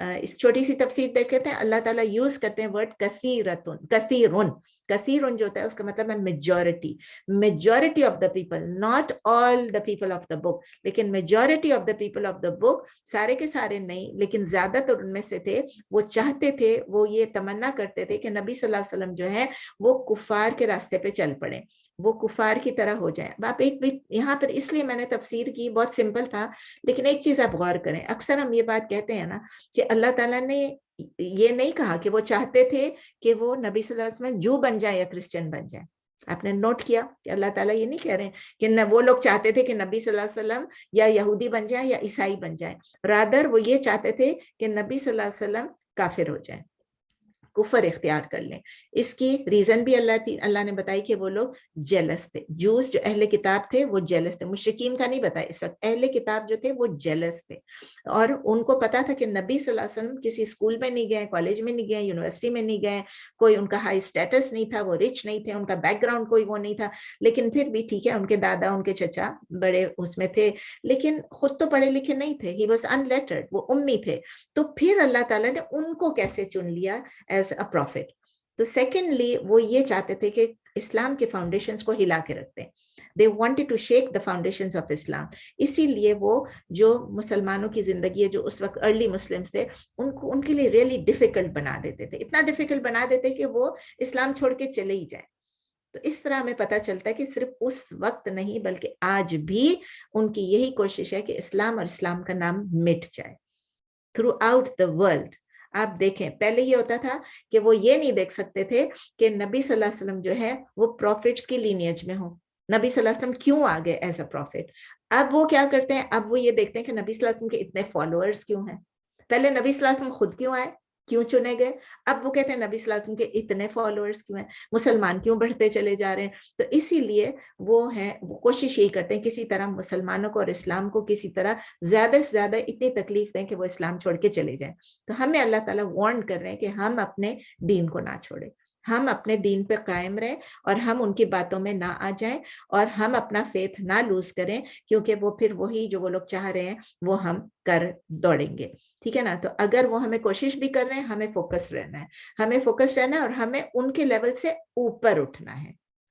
اس چھوٹی سی تفسیر دیکھ لیتے ہیں. اللہ تعالیٰ یوز کرتے ہیں ورڈ کثیرتن, کثیرن. کثیرن جو ہوتا ہے اس کا مطلب ہے majority, majority of the people, not all the people of the book, لیکن majority of the people of the book, سارے کے سارے نہیں لیکن زیادہ تر ان میں سے تھے, وہ چاہتے تھے, وہ یہ تمنا کرتے تھے کہ نبی صلی اللہ علیہ وسلم جو ہے وہ کفار کے راستے پہ چل پڑے, وہ کفار کی طرح ہو جائیں. اب آپ ایک یہاں پر اس لیے میں نے تفسیر کی, بہت سمپل تھا, لیکن ایک چیز آپ غور کریں, اکثر ہم یہ بات کہتے ہیں نا کہ اللہ تعالیٰ نے یہ نہیں کہا کہ وہ چاہتے تھے کہ وہ نبی صلی اللہ علیہ وسلم جو بن جائے یا کرسچن بن جائے. آپ نے نوٹ کیا کہ اللہ تعالیٰ یہ نہیں کہہ رہے ہیں کہ وہ لوگ چاہتے تھے کہ نبی صلی اللہ علیہ وسلم یا یہودی بن جائیں یا عیسائی بن جائیں, رادر وہ یہ چاہتے تھے کہ نبی صلی اللہ علیہ وسلم کافر ہو جائیں, کفر اختیار کر لیں. اس کی ریزن بھی اللہ نے بتائی کہ وہ لوگ جیلس تھے. جوز جو اہل کتاب تھے وہ جیلس تھے, مشرکین کا نہیں بتایا اس وقت, اہل کتاب جو تھے وہ جیلس تھے, اور ان کو پتا تھا کہ نبی صلی اللہ علیہ وسلم کسی اسکول میں نہیں گئے, کالج میں نہیں گئے, یونیورسٹی میں نہیں گئے, کوئی ان کا ہائی اسٹیٹس نہیں تھا, وہ رچ نہیں تھے, ان کا بیک گراؤنڈ کوئی وہ نہیں تھا, لیکن پھر بھی ٹھیک ہے ان کے دادا ان کے چچا بڑے اس میں تھے, لیکن خود تو پڑھے لکھے نہیں تھے, ہی واز ان لیٹرڈ, وہ امی تھے. تو پھر اللہ تعالیٰ نے ان کو کیسے چن لیا ایز اے پروفٹ؟ تو سیکنڈلی وہ یہ چاہتے تھے کہ اسلام کے فاؤنڈیشنز کو ہلا کے رکھتے ہیں. They wanted to shake the foundations of Islam. اسی لیے وہ جو مسلمانوں کی زندگی ہے, جو اس وقت ارلی مسلمز تھے, ان کے لیے ریئلی ڈیفیکلٹ بنا دیتے تھے, اتنا ڈیفیکلٹ بنا دیتے کہ وہ اسلام چھوڑ کے چلے ہی جائیں. تو اس طرح ہمیں پتہ چلتا ہے کہ صرف اس وقت نہیں بلکہ آج بھی ان کی یہی کوشش ہے کہ اسلام اور اسلام کا نام مٹ جائے تھرو آؤٹ دا ورلڈ. آپ دیکھیں پہلے یہ ہوتا تھا کہ وہ یہ نہیں دیکھ سکتے تھے کہ نبی صلی اللہ علیہ وسلم جو ہے وہ پروفٹس کی لینیج میں ہوں, نبی صلی اللہ علیہ وسلم کیوں آ گئے ایز اے پروفٹ. اب وہ کیا کرتے ہیں, اب وہ یہ دیکھتے ہیں کہ نبی صلی اللہ علیہ وسلم کے اتنے فالوورز کیوں ہیں. پہلے نبی صلی اللہ علیہ وسلم خود کیوں آئے, کیوں چنے گئے, اب وہ کہتے ہیں نبی صلی اللہ علیہ وسلم کے اتنے فالوورز کیوں ہیں, مسلمان کیوں بڑھتے چلے جا رہے ہیں. تو اسی لیے وہ کوشش یہی کرتے ہیں کسی طرح مسلمانوں کو اور اسلام کو کسی طرح زیادہ سے زیادہ اتنی تکلیف دیں کہ وہ اسلام چھوڑ کے چلے جائیں. تو ہمیں اللہ تعالیٰ وارن کر رہے ہیں کہ ہم اپنے دین کو نہ چھوڑیں, ہم اپنے دین پہ قائم رہیں اور ہم ان کی باتوں میں نہ آ جائیں, اور ہم اپنا فیتھ نہ لوز کریں, کیونکہ وہ پھر وہی جو وہ لوگ چاہ رہے ہیں وہ ہم کر دوڑیں گے. ٹھیک ہے نا. تو اگر وہ ہمیں کوشش بھی کر رہے ہیں, ہمیں فوکس رہنا ہے, ہمیں فوکس رہنا ہے, اور ہمیں ان کے لیول سے اوپر اٹھنا ہے.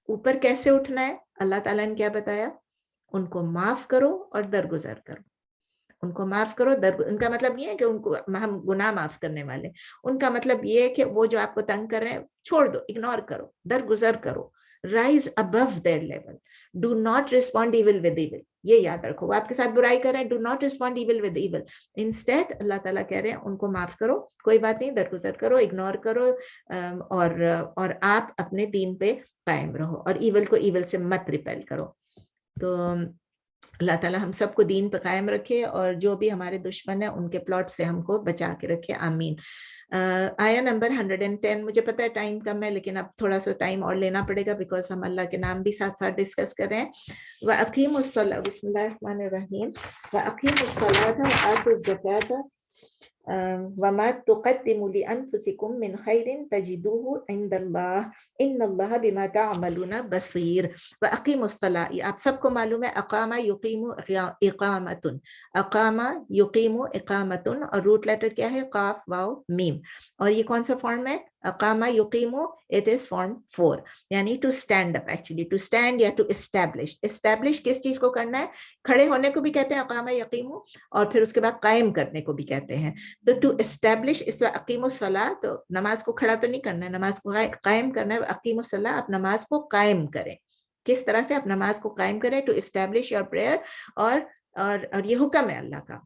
اوپر کیسے اٹھنا ہے؟ اللہ تعالیٰ نے کیا بتایا, ان کو معاف کرو اور درگزر کرو. ان کو معاف کرو, ان کا مطلب یہ ہے کہ ان کو ہم گناہ معاف کرنے والے, ان کا مطلب یہ ہے کہ وہ جو آپ کو تنگ کر رہے ہیں چھوڑ دو, اگنور کرو, درگزر کرو. Rise above their level. Do not respond evil with evil. یہ یاد رکھو, وہ آپ کے ساتھ برائی کر رہے ہیں, do not respond evil with evil. Instead اللہ تعالیٰ کہہ رہے ہیں ان کو معاف کرو, کوئی بات نہیں, درگزر کرو, اگنور کرو, اور آپ اپنے دین پہ قائم رہو, اور ایول کو ایول سے مت ریپیل کرو. تو اللہ تعالیٰ ہم سب کو دین پہ قائم رکھے, اور جو بھی ہمارے دشمن ہیں ان کے پلاٹ سے ہم کو بچا کے رکھے, آمین. آیا نمبر 110. مجھے پتہ ہے ٹائم کم ہے, لیکن اب تھوڑا سا ٹائم اور لینا پڑے گا بیکاز ہم اللہ کے نام بھی ساتھ ساتھ ڈسکس کر رہے ہیں. وَأَقِيمُوا الصَّلَاةَ, بسم اللہ الرحمن الرحیم. وَأَقِيمُوا الصَّلَاةَ وَآتُوا الزَّكَاةَ وَمَا تُقَدِّمُوا لِأَنفُسِكُم مِّن خَيْرٍ تَجِدُوهُ عِندَ اللَّهِ إِنَّ اللَّهَ بِمَا تَعْمَلُونَ بَصِيرٌ. وَأَقِيمُوا الصَّلَاةَ, آپ سب کو معلوم ہے اقام یقیم اقامۃ, اقام یقیم اقامۃ, اور روٹ لیٹر کیا ہے, قاف واو میم, اور یہ کون سا فارم ہے, اقام یقیم, اٹ از فارم 4, یعنی to stand up, actually to stand یا ٹو اسٹیبلش. اسٹیبلش کس چیز کو کرنا ہے, کھڑے ہونے کو بھی کہتے ہیں اقام یقیم, اور پھر اس کے بعد قائم کرنے کو بھی کہتے ہیں. تو ٹو اسٹیبلش, اس وقت اقیم الصلاۃ, تو نماز کو کھڑا تو نہیں کرنا ہے, نماز کو قائم کرنا ہے. اقیم الصلاۃ, آپ نماز کو قائم کریں. کس طرح سے آپ نماز کو قائم کریں, ٹو اسٹیبلش یور پریئر, اور یہ حکم ہے اللہ کا.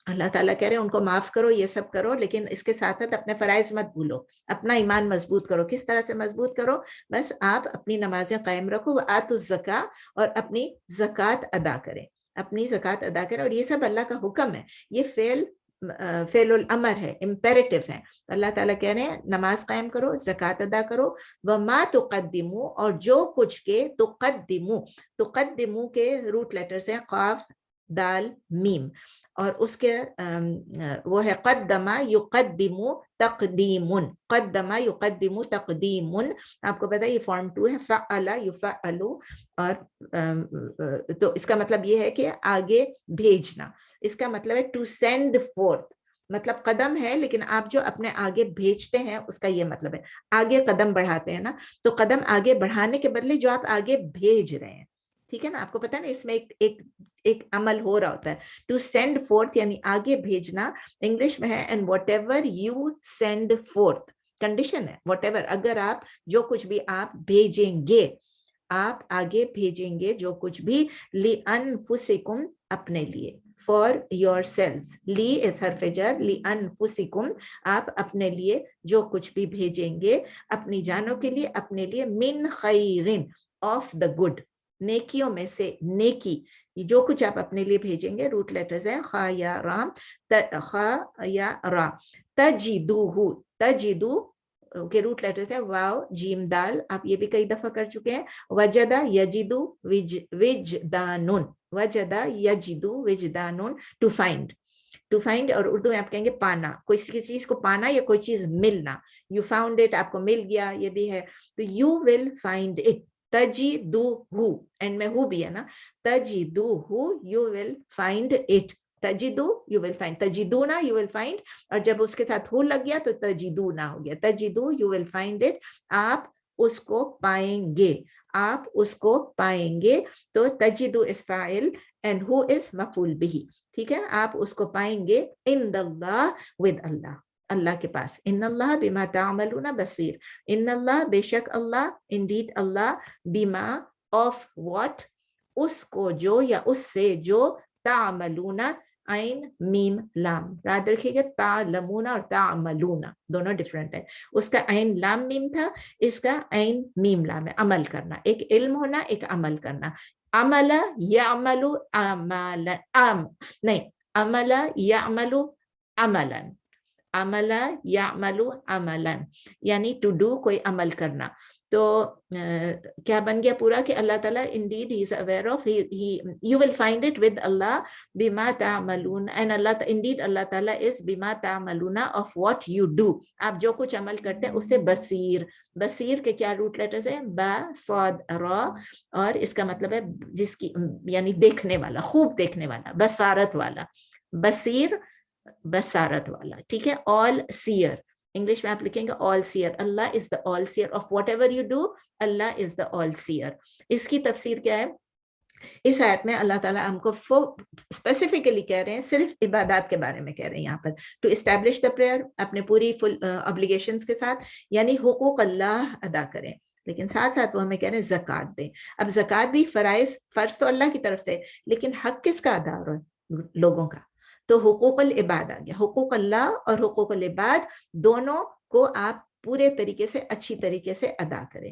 اللہ تعالیٰ کہہ رہے ہیں ان کو معاف کرو, یہ سب کرو, لیکن اس کے ساتھ ساتھ اپنے فرائض مت بھولو, اپنا ایمان مضبوط کرو. کس طرح سے مضبوط کرو, بس آپ اپنی نمازیں قائم رکھو. وآتوا الزکاۃ, اور اپنی زکوٰۃ ادا کریں, اپنی زکوٰۃ ادا کریں. اور یہ سب اللہ کا حکم ہے, یہ فعل الامر ہے, امپیریٹو ہے. اللہ تعالیٰ کہہ رہے ہیں نماز قائم کرو, زکوٰۃ ادا کرو. وما تقدمو, اور جو کچھ کے, تقدمو کے روٹ لیٹرز ہیں قاف دال میم, اور اس کے وہ ہے قدم یقدم تقدیم, قدم یقدم تقدیم. آپ کو پتا ہے یہ فارم 2 ہے, فعل یفعل, اور تو اس کا مطلب یہ ہے کہ آگے بھیجنا. اس کا مطلب ہے ٹو سینڈ فورتھ, مطلب قدم ہے، لیکن آپ جو اپنے آگے بھیجتے ہیں اس کا یہ مطلب ہے آگے قدم بڑھاتے ہیں نا، تو قدم آگے بڑھانے کے بدلے جو آپ آگے بھیج رہے ہیں، ٹھیک ہے نا، آپ کو پتا نا اس میں ایک عمل ہو رہا ہوتا ہے. ٹو سینڈ فورتھ یعنی آگے بھیجنا، انگلش میں ہے and whatever you send forth, condition ہے واٹ ایور، اگر آپ جو کچھ بھی آپ بھیجیں گے، آپ آگے بھیجیں گے جو کچھ بھی، لِأَنفُسِكُمْ اپنے لیے، فار یور سیلفز، لی از حرف جر، لِأَنفُسِكُمْ آپ اپنے لیے جو کچھ بھی بھیجیں گے، اپنی جانوں کے لیے، اپنے لیے، من خیرن آف دا گڈ، نیکیوں میں سے نیکی، جو کچھ آپ اپنے لیے بھیجیں گے، روٹ لیٹرز ہیں خا یا رام، خا یا را، تجدوہ، تجدو کے روٹ لیٹرز ہیں واو جیم دال، آپ یہ بھی کئی دفعہ کر چکے ہیں، وجدہ یجدو وجدانن، وجدہ یجدو وجدانن، ٹو فائنڈ، ٹو فائنڈ، اور اردو میں آپ کہیں گے پانا، کوئی چیز کو پانا یا کوئی چیز ملنا، یو فاؤنڈ اٹ، آپ کو مل گیا، یہ بھی ہے، تو یو ول فائنڈ اٹ، تجدوہ، اینڈ میں ہو بھی ہے نا، تجدوہ یو ول فائنڈ اٹ، تجدو یو ول فائنڈ، تجدونا یو ول فائنڈ، اور جب اس کے ساتھ ہو لگ گیا تو تجدونا ہو گیا، تجدو یو ول فائنڈ اٹ، آپ اس کو پائیں گے، آپ اس کو پائیں گے، تو تجدو اس فاعل اینڈ ہو از مفعول بہ، ٹھیک ہے، آپ اس کو پائیں گے عند اللہ، ود اللہ، اللہ کے پاس، ان اللہ بما تعملون بصیر، ان اللہ بے شک اللہ، انڈیڈ اللہ، بما آف واٹ، اس کو جو یا اس سے جو، تعملون عین میم لام، یاد رکھیے گا تعلمون اور تعملون دونوں ڈفرنٹ ہے، اس کا عین لام میم تھا، اس کا عین میم لام ہے، عمل کرنا، ایک علم ہونا، ایک عمل کرنا، عمل یعمل عملا، نہیں، عمل یعمل عملا، عمل یعمل عملا، یعنی ٹو ڈو، کوئی عمل کرنا، تو کیا بن گیا پورا کہ اللہ تعالیٰ indeed he is aware of, you will find it with Allah بما تعملون، and indeed اللہ تعالیٰ is بما تعملون of what you do، آپ جو کچھ عمل کرتے ہیں اسے بصیر، بصیر کے کیا روٹ لیٹرز ہیں، با صاد را، اور اس کا مطلب ہے جس کی یعنی دیکھنے والا، خوب دیکھنے والا، بصارت والا، بصیر بصارت والا، ٹھیک ہے، all seer، انگلش میں آپ لکھیں گے all seer، Allah is the all seer of whatever you do، Allah is the all seer۔ اس کی تفسیر کیا ہے، اس آیت میں اللہ تعالیٰ ہم کو اسپیسیفکلی کہہ رہے ہیں، صرف عبادات کے بارے میں کہہ رہے ہیں یہاں پر، ٹو اسٹیبلش دا پریئر، اپنے پوری فل obbligations کے ساتھ، یعنی حقوق اللہ ادا کریں، لیکن ساتھ ساتھ وہ ہمیں کہہ رہے ہیں زکوٰۃ دیں۔ اب زکوٰۃ بھی فرض تو اللہ کی طرف سے، لیکن حق کس کا ادا ہو رہا ہے، لوگوں کا، تو حقوق العباد آ گیا، حقوق اللہ اور حقوق العباد دونوں کو آپ پورے طریقے سے، اچھی طریقے سے ادا کریں۔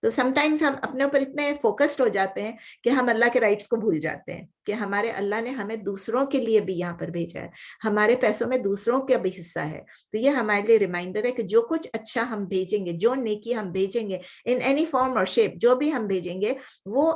تو سم ٹائمز ہم اپنے اوپر اتنے فوکسڈ ہو جاتے ہیں کہ ہم اللہ کے رائٹس کو بھول جاتے ہیں، کہ ہمارے اللہ نے ہمیں دوسروں کے لیے بھی یہاں پر بھیجا ہے، ہمارے پیسوں میں دوسروں کا بھی حصہ ہے، تو یہ ہمارے لیے ریمائنڈر ہے کہ جو کچھ اچھا ہم بھیجیں گے، جو نیکی ہم بھیجیں گے، ان اینی فارم اور شیپ، جو بھی ہم بھیجیں گے وہ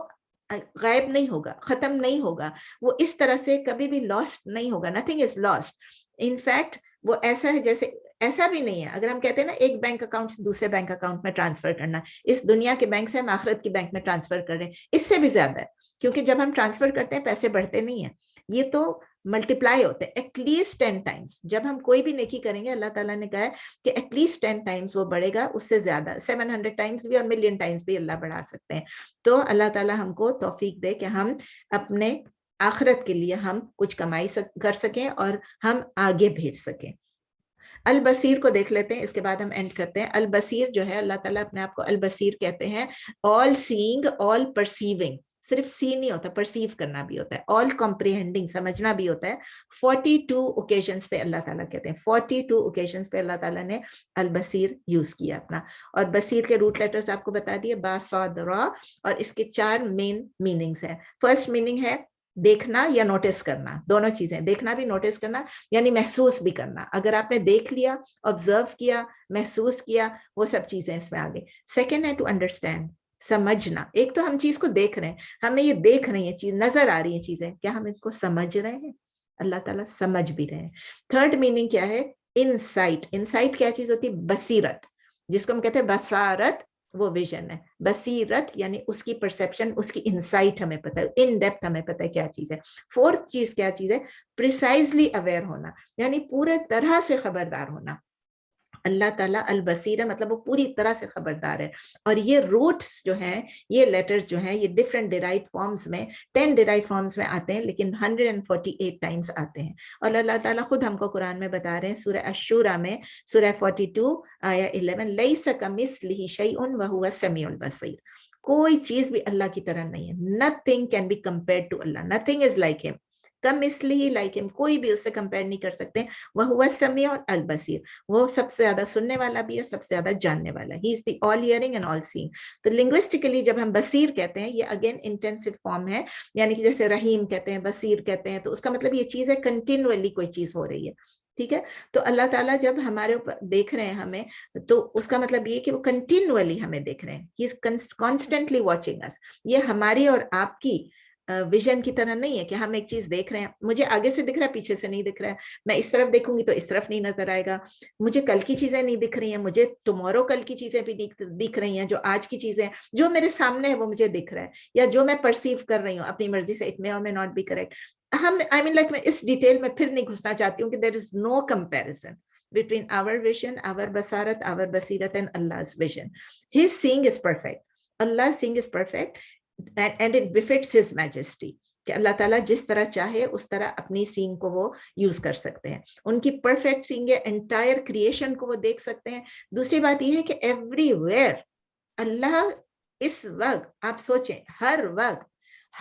غائب نہیں ہوگا، ختم نہیں ہوگا، وہ اس طرح سے کبھی بھی لاسٹ نہیں ہوگا، nothing is last, in fact وہ ایسا ہے جیسے، ایسا بھی نہیں ہے اگر ہم کہتے ہیں نا ایک بینک اکاؤنٹ سے دوسرے بینک اکاؤنٹ میں ٹرانسفر کرنا، اس دنیا کے بینک سے ہم آخرت کی بینک میں ٹرانسفر کر رہے ہیں، اس سے بھی زیادہ ہے، کیونکہ جب ہم ٹرانسفر کرتے ہیں پیسے بڑھتے نہیں ہیں، یہ تو ملٹیپلائی ہوتے ہیں ایٹ لیسٹ 10 ٹائمز، جب ہم کوئی بھی نیکی کریں گے اللہ تعالیٰ نے کہا ہے کہ ایٹ لیسٹ 10 ٹائمز وہ بڑھے گا، اس سے زیادہ 700 ٹائمز بھی اور ملین ٹائمز بھی اللہ بڑھا سکتے ہیں۔ تو اللہ تعالیٰ ہم کو توفیق دے کہ ہم اپنے آخرت کے لیے ہم کچھ کمائی کر سکیں اور ہم آگے بھیج سکیں۔ البصیر کو دیکھ لیتے ہیں، اس کے بعد ہم اینڈ کرتے ہیں۔ البصیر جو ہے اللہ تعالیٰ اپنے آپ کو البصیر کہتے ہیں، آل سینگ، آل پرسیونگ، صرف سی نہیں ہوتا، پرسیو کرنا بھی ہوتا ہے، آل کمپریہینڈنگ، سمجھنا بھی ہوتا ہے۔ 42 اوکیزنس پہ اللہ تعالیٰ کہتے ہیں، 42 اوکیزنس پہ اللہ تعالیٰ نے البصیر یوز کیا اپنا، اور بصیر کے روٹ لیٹرز آپ کو بتا دیے، با صاد را، اور اس کے 4 مین میننگز ہیں۔ فرسٹ میننگ ہے دیکھنا یا نوٹس کرنا، دونوں چیزیں، دیکھنا بھی نوٹس کرنا، یعنی محسوس بھی کرنا، اگر آپ نے دیکھ لیا، آبزرو کیا، محسوس کیا، وہ سب چیزیں اس میں آ گئی۔ سیکنڈ ہے ٹو انڈرسٹینڈ، سمجھنا، ایک تو ہم چیز کو دیکھ رہے ہیں، ہمیں یہ دیکھ رہی ہیں چیز، نظر آ رہی ہیں چیزیں، کیا ہم اس کو سمجھ رہے ہیں؟ اللہ تعالیٰ سمجھ بھی رہے ہیں۔ تھرڈ میننگ کیا ہے، انسائٹ، انسائٹ کیا چیز ہوتی ہے، بصیرت، جس کو ہم کہتے ہیں بصارت وہ ویژن ہے. بصیرت یعنی اس کی پرسیپشن, اس کی انسائٹ ہمیں پتہ ہے, ان ڈیپتھ ہمیں پتہ ہے کیا چیز ہے. فورتھ چیز کیا چیز ہے؟ پریسائزلی اویئر ہونا, یعنی پورے طرح سے خبردار ہونا. اللہ تعالیٰ البصیر ہے, مطلب وہ پوری طرح سے خبردار ہے. اور یہ روٹس جو ہیں, یہ لیٹرز جو ہیں, یہ ڈفرینٹ ڈیرائیوڈ فارمز میں 10 ڈیرائیوڈ فارمز میں آتے ہیں, لیکن 148 ٹائمز آتے ہیں. اور اللہ تعالیٰ خود ہم کو قرآن میں بتا رہے ہیں سورہ الشورى میں, سورہ 42 آیہ 11, لیس کمثلہ شیء وہو السمیع البصیر. کوئی چیز بھی اللہ کی طرح نہیں ہے. nothing can be compared to Allah, nothing is like him. کمثلہ لائک ہم, کوئی بھی اس سے کمپیئر نہیں کر سکتے. وہو السمیع البصیر, وہ سب سے زیادہ سننے والا بھی ہے, سب سے زیادہ جاننے والا. ہی از دی آل ہیئرنگ اینڈ آل سینگ. تو لنگوسٹیکلی جب ہم بصیر کہتے ہیں, یہ اگین انٹینسو فارم ہے, یعنی کہ جیسے رحیم کہتے ہیں, بصیر کہتے ہیں, تو اس کا مطلب یہ چیز ہے کنٹینولی کوئی چیز ہو رہی ہے. ٹھیک ہے, تو اللہ تعالیٰ جب ہمارے اوپر دیکھ رہے ہیں ہمیں, تو اس کا مطلب یہ کہ وہ کنٹینولی ہمیں دیکھ رہے ہیں. ہی از کانسٹنٹلی واچنگ اس. یہ ہماری اور آپ کی ویژن کی طرح نہیں ہے کہ ہم ایک چیز دیکھ رہے ہیں, مجھے آگے سے دکھ رہا ہے, پیچھے سے نہیں دکھ رہا ہے, میں اس طرف دیکھوں گی تو اس طرف نہیں نظر آئے گا, مجھے کل کی چیزیں نہیں دکھ رہی ہیں, مجھے ٹمورو کل کی چیزیں بھی دکھ رہی ہیں, جو آج کی چیزیں, جو میرے سامنے ہے وہ مجھے دکھ رہا ہے, یا جو میں پرسیو کر رہی ہوں اپنی مرضی سے, it may or may not be correct. ہم I mean like میں اس ڈیٹیل میں پھر نہیں گھسنا چاہتی ہوں کہ there is no comparison between our vision, our basarat, our basirat and Allah's vision. His seeing is perfect. Allah's seeing is perfect. And it befits his majesty, کہ اللہ تعالیٰ جس طرح چاہے اس طرح اپنی سینگ کو وہ یوز کر سکتے ہیں. ان کی پرفیکٹ سینگ ہے, انٹائر کریشن کو وہ دیکھ سکتے ہیں. دوسری بات یہ ہے کہ ایوری ویئر اللہ اس وقت, آپ سوچیں, ہر وقت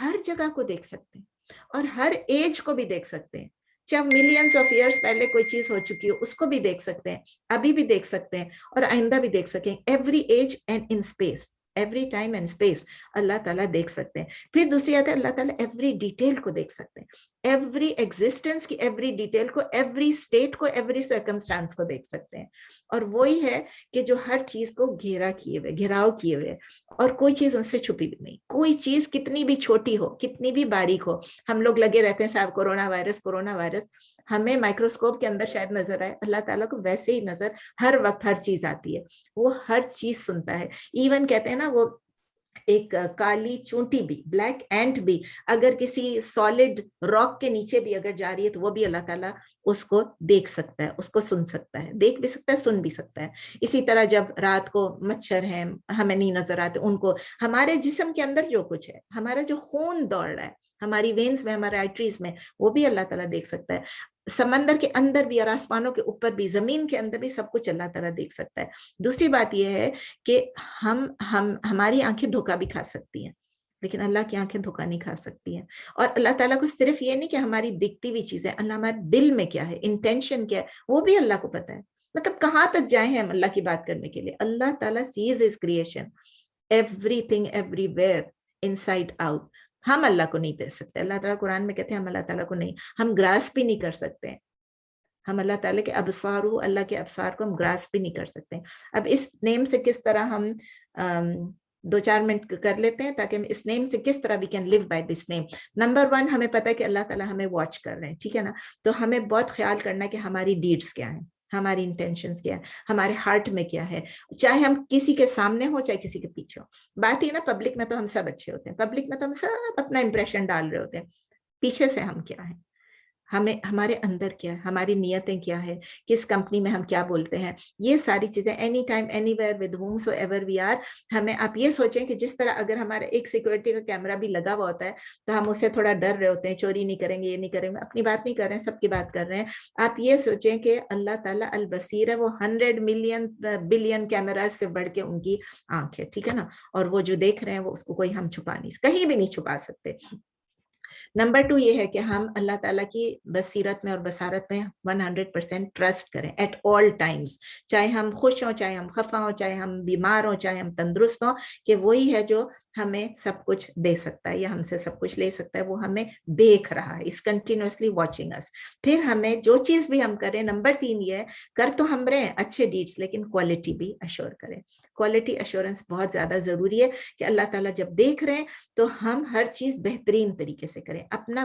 ہر جگہ کو دیکھ سکتے ہیں, اور ہر ایج کو بھی دیکھ سکتے ہیں. چاہے ملینز آف ایئرس پہلے کوئی چیز ہو چکی ہو, اس کو بھی دیکھ سکتے ہیں, ابھی بھی دیکھ سکتے ہیں, اور آئندہ بھی دیکھ سکیں. Every age and in space, every time and space اللہ تعالیٰ دیکھ سکتے ہیں. پھر دوسری بات ہے, اللہ تعالیٰ ایوری ڈیٹیل کو دیکھ سکتے ہیں, ایوری ایگزسٹنس کی ایوری ڈیٹیل کو, ایوری اسٹیٹ کو, ایوری سرکمسٹانس کو دیکھ سکتے ہیں. اور وہی ہے کہ جو ہر چیز کو گھیراؤ کیے ہوئے, اور کوئی چیز ان سے چھپی بھی نہیں. کوئی چیز کتنی بھی چھوٹی ہو, کتنی بھی باریک ہو, ہم لوگ لگے رہتے ہیں صاحب کورونا وائرس, ہمیں مائکروسکوپ کے اندر شاید نظر آئے, اللہ تعالیٰ کو ویسے ہی نظر ہر وقت ہر چیز آتی ہے. وہ ہر چیز سنتا ہے. ایون کہتے ہیں نا, وہ ایک کالی چونٹی بھی, بلیک اینٹ بھی, اگر کسی سالڈ راک کے نیچے بھی اگر جا رہی ہے, تو وہ بھی اللہ تعالیٰ اس کو دیکھ سکتا ہے, اس کو سن سکتا ہے, دیکھ بھی سکتا ہے, سن بھی سکتا ہے. اسی طرح جب رات کو مچھر ہیں ہمیں نہیں نظر آتے, ان کو, ہمارے جسم کے اندر جو کچھ ہے, ہمارا جو خون دوڑ رہا ہے ہماری وینز میں, ہمارے آرٹریز میں, وہ بھی اللہ تعالیٰ دیکھ سکتا ہے. سمندر کے اندر بھی اور آسمانوں کے اوپر بھی, زمین کے اندر بھی, سب کچھ اللہ تعالیٰ دیکھ سکتا ہے. دوسری بات یہ ہے کہ ہماری آنکھیں دھوکہ بھی کھا سکتی ہیں, لیکن اللہ کی آنکھیں دھوکہ نہیں کھا سکتی ہیں. اور اللہ تعالیٰ کو صرف یہ نہیں کہ ہماری دکھتی ہوئی چیزیں, اللہ ہمارے دل میں کیا ہے, انٹینشن کیا ہے, وہ بھی اللہ کو پتہ ہے. مطلب کہاں تک جائیں ہم اللہ کی بات کرنے کے لیے. اللہ تعالیٰ sees his creation, everything everywhere, inside out. ہم اللہ کو نہیں دے سکتے. اللہ تعالیٰ قرآن میں کہتے ہیں ہم اللہ تعالیٰ کو نہیں, ہم گراس بھی نہیں کر سکتے. ہم اللہ تعالیٰ کے ابصار, اللہ کے ابصار کو ہم گراس بھی نہیں کر سکتے. اب اس نیم سے کس طرح ہم 2-4 منٹ کر لیتے ہیں, تاکہ ہم اس نیم سے کس طرح we can live by this name. Number 1, ہمیں پتہ ہے کہ اللہ تعالیٰ ہمیں واچ کر رہے ہیں, ٹھیک ہے نا. تو ہمیں بہت خیال کرنا ہے کہ ہماری ڈیڈس کیا ہیں, ہماری انٹینشنز کیا ہے, ہمارے ہارٹ میں کیا ہے, چاہے ہم کسی کے سامنے ہو چاہے کسی کے پیچھے ہو. بات ہی نا, پبلک میں تو ہم سب اچھے ہوتے ہیں, پبلک میں تو ہم سب اپنا امپریشن ڈال رہے ہوتے ہیں, پیچھے سے ہم کیا ہیں, ہمارے اندر کیا ہے, ہماری نیتیں کیا ہے, کس کمپنی میں ہم کیا بولتے ہیں, یہ ساری چیزیں any time anywhere with whomsoever we are. ہمیں آپ یہ سوچیں کہ جس طرح اگر ہمارا ایک سیکورٹی کا کیمرہ بھی لگا ہوا ہوتا ہے, تو ہم اس سے تھوڑا ڈر رہے ہوتے ہیں, چوری نہیں کریں گے, یہ نہیں کریں گے. اپنی بات نہیں کر رہے ہیں, سب کی بات کر رہے ہیں. آپ یہ سوچیں کہ اللہ تعالیٰ البصیر ہے, وہ 100 ملین بلین کیمراز سے بڑھ کے ان کی آنکھ ہے, ٹھیک ہے نا. اور وہ جو دیکھ رہے ہیں, وہ اس کو کوئی ہم چھپا نہیں, کہیں بھی نہیں چھپا سکتے. نمبر 2 یہ ہے کہ ہم اللہ تعالیٰ کی بصیرت میں اور بصارت میں 100% ٹرسٹ کریں ایٹ آل ٹائمز, چاہے ہم خوش ہوں, چاہے ہم خفا ہوں, چاہے ہم بیمار ہوں, چاہے ہم تندرست ہوں, کہ وہی ہے جو ہمیں سب کچھ دے سکتا ہے یا ہم سے سب کچھ لے سکتا ہے. وہ ہمیں دیکھ رہا ہے, اس کنٹینیوسلی واچنگ اس. پھر ہمیں جو چیز بھی ہم کریں, نمبر 3 یہ ہے, کر تو ہم رہے ہیں اچھے ڈیڈس, لیکن کوالٹی بھی اشور کریں. کوالٹی اشورنس بہت زیادہ ضروری ہے کہ اللہ تعالیٰ جب دیکھ رہے ہیں تو ہم ہر چیز بہترین طریقے سے کریں, اپنا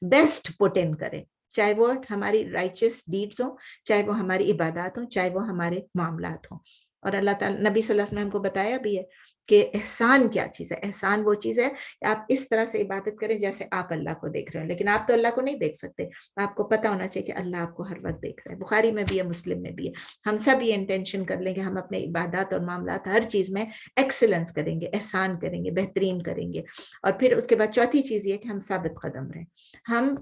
بیسٹ پٹ ان کریں, چاہے وہ ہماری رائچس ڈیڈز ہوں, چاہے وہ ہماری عبادات ہوں, چاہے وہ ہمارے معاملات ہوں. اور اللہ تعالیٰ نبی صلی اللہ علیہ وسلم نے ہم کو بتایا بھی ہے کہ احسان کیا چیز ہے. احسان وہ چیز ہے کہ آپ اس طرح سے عبادت کریں جیسے آپ اللہ کو دیکھ رہے ہیں, لیکن آپ تو اللہ کو نہیں دیکھ سکتے. آپ کو پتہ ہونا چاہیے کہ اللہ آپ کو ہر وقت دیکھ رہا ہے. بخاری میں بھی ہے, مسلم میں بھی ہے. ہم سب یہ انٹینشن کر لیں کہ ہم اپنے عبادات اور معاملات ہر چیز میں ایکسلنس کریں گے, احسان کریں گے, بہترین کریں گے. اور پھر اس کے بعد چوتھی چیز یہ کہ ہم ثابت قدم رہیں, ہم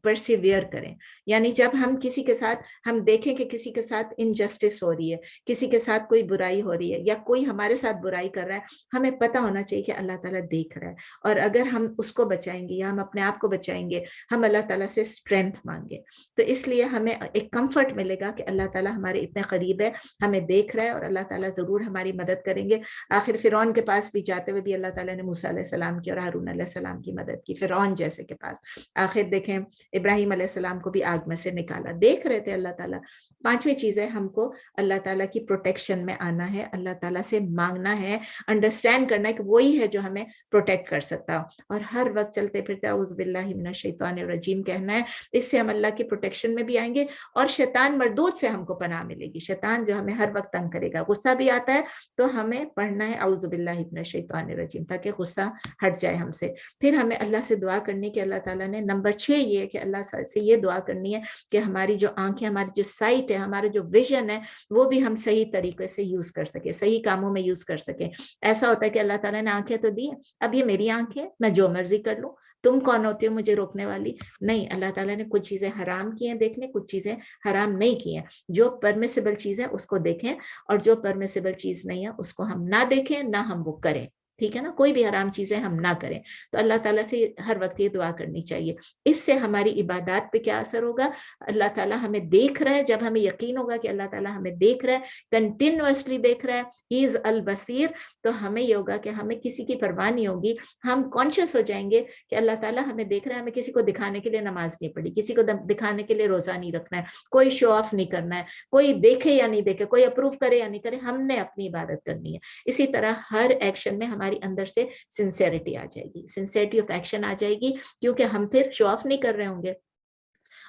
پرسیویئر کریں. یعنی جب ہم کسی کے ساتھ ہم دیکھیں کہ کسی کے ساتھ انجسٹس ہو رہی ہے, کسی کے ساتھ کوئی برائی ہو رہی ہے, یا کوئی ہمارے ساتھ برائی کر رہا ہے, ہمیں پتہ ہونا چاہیے کہ اللہ تعالیٰ دیکھ رہا ہے. اور اگر ہم اس کو بچائیں گے یا ہم اپنے آپ کو بچائیں گے, ہم اللہ تعالیٰ سے اسٹرینتھ مانگے. تو اس لیے ہمیں ایک کمفرٹ ملے گا کہ اللہ تعالیٰ ہمارے اتنے قریب ہے, ہمیں دیکھ رہا ہے, اور اللہ تعالیٰ ضرور ہماری مدد کریں گے. آخر فرعون کے پاس بھی جاتے ہوئے بھی اللہ تعالیٰ نے موسیٰ علیہ السلام کی اور ہارون علیہ السلام کی مدد کی, فرعون جیسے کے پاس. آخر دیکھیں ابراہیم علیہ السلام کو بھی آگ میں سے نکالا, دیکھ رہے تھے اللہ تعالیٰ. پانچویں چیز ہے ہم کو اللہ تعالیٰ کی پروٹیکشن میں آنا ہے, اللہ تعالیٰ سے مانگنا ہے, انڈرسٹینڈ کرنا ہے کہ وہی ہے جو ہمیں پروٹیکٹ کر سکتا ہو, اور ہر وقت چلتے پھرتے اعوذ باللہ من الشیطان الرجیم کہنا ہے. اس سے ہم اللہ کی پروٹیکشن میں بھی آئیں گے, اور شیطان مردود سے ہم کو پناہ ملے گی. شیطان جو ہمیں ہر وقت تنگ کرے گا, غصہ بھی آتا ہے تو ہمیں پڑھنا ہے اعوذ باللہ من الشیطان الرجیم تاکہ غصہ ہٹ جائے ہم سے. پھر ہمیں اللہ سے دعا کرنی کہ اللہ تعالیٰ نے نمبر 6 یہ کہ اللہ سے یہ دعا کرنی ہے کہ ہماری جو آنکھیں, ہماری جو سائٹ ہے, ہمارا جو ویژن ہے, وہ بھی ہم صحیح طریقے سے یوز کر سکیں, صحیح کاموں میں یوز کر سکیں. ایسا ہوتا ہے کہ اللہ تعالیٰ نے آنکھیں تو دی, اب یہ میری آنکھیں, میں جو مرضی کر لوں, تم کون ہوتی ہو مجھے روکنے والی؟ نہیں, اللہ تعالیٰ نے کچھ چیزیں حرام کی ہیں دیکھنے, کچھ چیزیں حرام نہیں کی ہیں. جو پرمیسیبل چیز ہے اس کو دیکھیں, اور جو پرمیسیبل چیز نہیں ہے اس کو ہم نہ دیکھیں, نہ ہم وہ کریں. ٹھیک ہے نا, کوئی بھی حرام چیزیں ہم نہ کریں. تو اللہ تعالیٰ سے ہر وقت یہ دعا کرنی چاہیے. اس سے ہماری عبادات پہ کیا اثر ہوگا؟ اللہ تعالیٰ ہمیں دیکھ رہا ہے. جب ہمیں یقین ہوگا کہ اللہ تعالیٰ ہمیں دیکھ رہا ہے, کنٹینیوسلی دیکھ رہا ہے, ہی از البصیر, تو ہمیں یہ ہوگا کہ ہمیں کسی کی پرواہ نہیں ہوگی. ہم کانشیس ہو جائیں گے کہ اللہ تعالیٰ ہمیں دیکھ رہا ہے. ہمیں کسی کو دکھانے کے لیے نماز نہیں پڑھی, کسی کو دکھانے کے لیے روزہ نہیں رکھنا ہے, کوئی شو آف نہیں کرنا ہے, کوئی دیکھے یا نہیں دیکھے, کوئی اپروو کرے یا نہیں کرے, ہم نے اپنی عبادت کرنی ہے. اسی طرح ہر ایکشن میں ہماری اندر سے سنسیئرٹی آ جائے گی, سنسیئرٹی آف ایکشن آ جائے گی, کیونکہ ہم پھر شو آف نہیں کر رہے ہوں گے.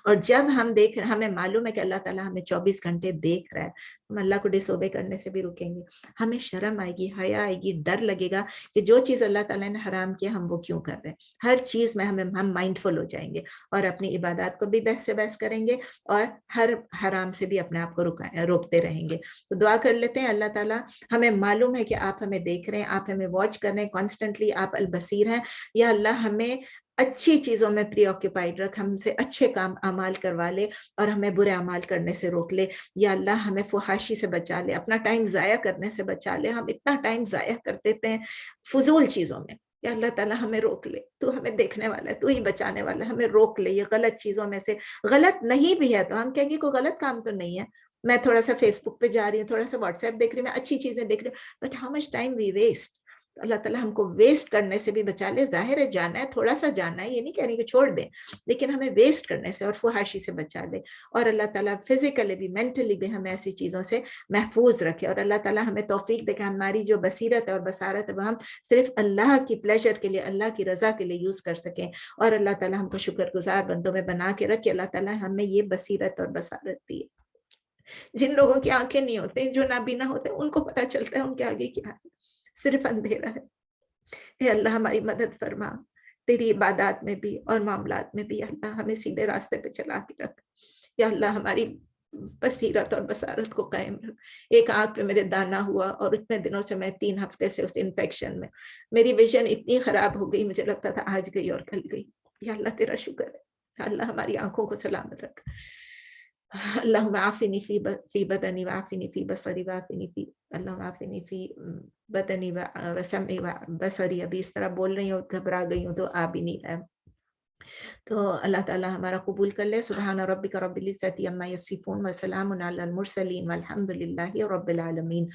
اور جب ہم دیکھ رہے, ہمیں معلوم ہے کہ اللہ تعالیٰ ہمیں 24 گھنٹے دیکھ رہا ہے, ہم اللہ کو ڈس اوبے کرنے سے بھی رکیں گے. ہمیں شرم آئے گی, حیا آئے گی, ڈر لگے گا کہ جو چیز اللہ تعالیٰ نے حرام کیا ہم وہ کیوں کر رہے ہیں. ہر چیز میں ہم مائنڈفل ہو جائیں گے, اور اپنی عبادات کو بھی بیسٹ سے بیسٹ کریں گے, اور ہر حرام سے بھی اپنے آپ کو روکتے رہیں گے. تو دعا کر لیتے ہیں, اللہ تعالیٰ ہمیں معلوم ہے کہ آپ ہمیں دیکھ رہے ہیں, آپ ہمیں واچ کر رہے ہیں کانسٹنٹلی, آپ البصیر ہیں. یا اللہ ہمیں اچھی چیزوں میں پری آکوپائڈ رکھ, ہم سے اچھے کام اعمال کروا لے, اور ہمیں برے اعمال کرنے سے روک لے. یا اللہ ہمیں فحاشی سے بچا لے, اپنا ٹائم ضائع کرنے سے بچا لے. ہم اتنا ٹائم ضائع کر دیتے ہیں فضول چیزوں میں, یا اللہ تعالیٰ ہمیں روک لے, تو ہمیں دیکھنے والا ہے, تو ہی بچانے والا ہے, ہمیں روک لے. یہ غلط چیزوں میں سے غلط نہیں بھی ہے تو ہم کہیں گے کوئی غلط کام تو نہیں ہے, میں تھوڑا سا فیس بک پہ جا رہی ہوں, تھوڑا سا واٹس ایپ دیکھ رہی ہوں, میں اچھی چیزیں دیکھ رہی ہوں, but how much time we waste. اللہ تعالیٰ ہم کو ویسٹ کرنے سے بھی بچا لے. ظاہر ہے جانا ہے, تھوڑا سا جانا ہے, یہ نہیں کہہ رہی کہ چھوڑ دیں, لیکن ہمیں ویسٹ کرنے سے اور فحاشی سے بچا لے. اور اللہ تعالیٰ فزیکلی بھی مینٹلی بھی ہمیں ایسی چیزوں سے محفوظ رکھے. اور اللہ تعالیٰ ہمیں توفیق دے کہ ہماری جو بصیرت ہے اور بصارت ہے وہ ہم صرف اللہ کی پلیجر کے لیے, اللہ کی رضا کے لیے یوز کر سکیں. اور اللہ تعالیٰ ہم کو شکر گزار بندوں میں بنا کے رکھے. اللہ تعالیٰ ہمیں یہ بصیرت اور بصارت دی. جن لوگوں کی آنکھیں نہیں ہوتے, جو نابینا ہوتے, ان کو پتہ چلتا ہے ان کے آگے کیا ہے, صرف اندھیرا ہے. اے اللہ ہماری مدد فرما, تیری عبادات میں بھی اور معاملات میں بھی اللہ ہمیں سیدھے راستے پہ چلا کے رکھ. یا اللہ ہماری بصیرت اور بصارت کو قائم رکھ. ایک آنکھ پہ میرے دانا ہوا, اور اتنے دنوں سے میں 3 ہفتے سے اس انفیکشن میں, میری ویژن اتنی خراب ہو گئی, مجھے لگتا تھا آج گئی اور کل گئی. یا اللہ تیرا شکر ہے, اللہ ہماری آنکھوں کو سلامت رکھ. اللہم عافنی فی بدنی وعافنی فی بصری وعافنی فی, اللہم عافنی فی بدنی وسمعی وبصری. ابھی اس طرح بول رہی ہوں, گھبرا گئی ہوں تو آ بھی نہیں رہا. تو اللہ تعالیٰ ہمارا قبول کر لے. سبحان ربک رب العزت عما یصفون وسلام علی المرسلین والحمد للہ رب العالمین.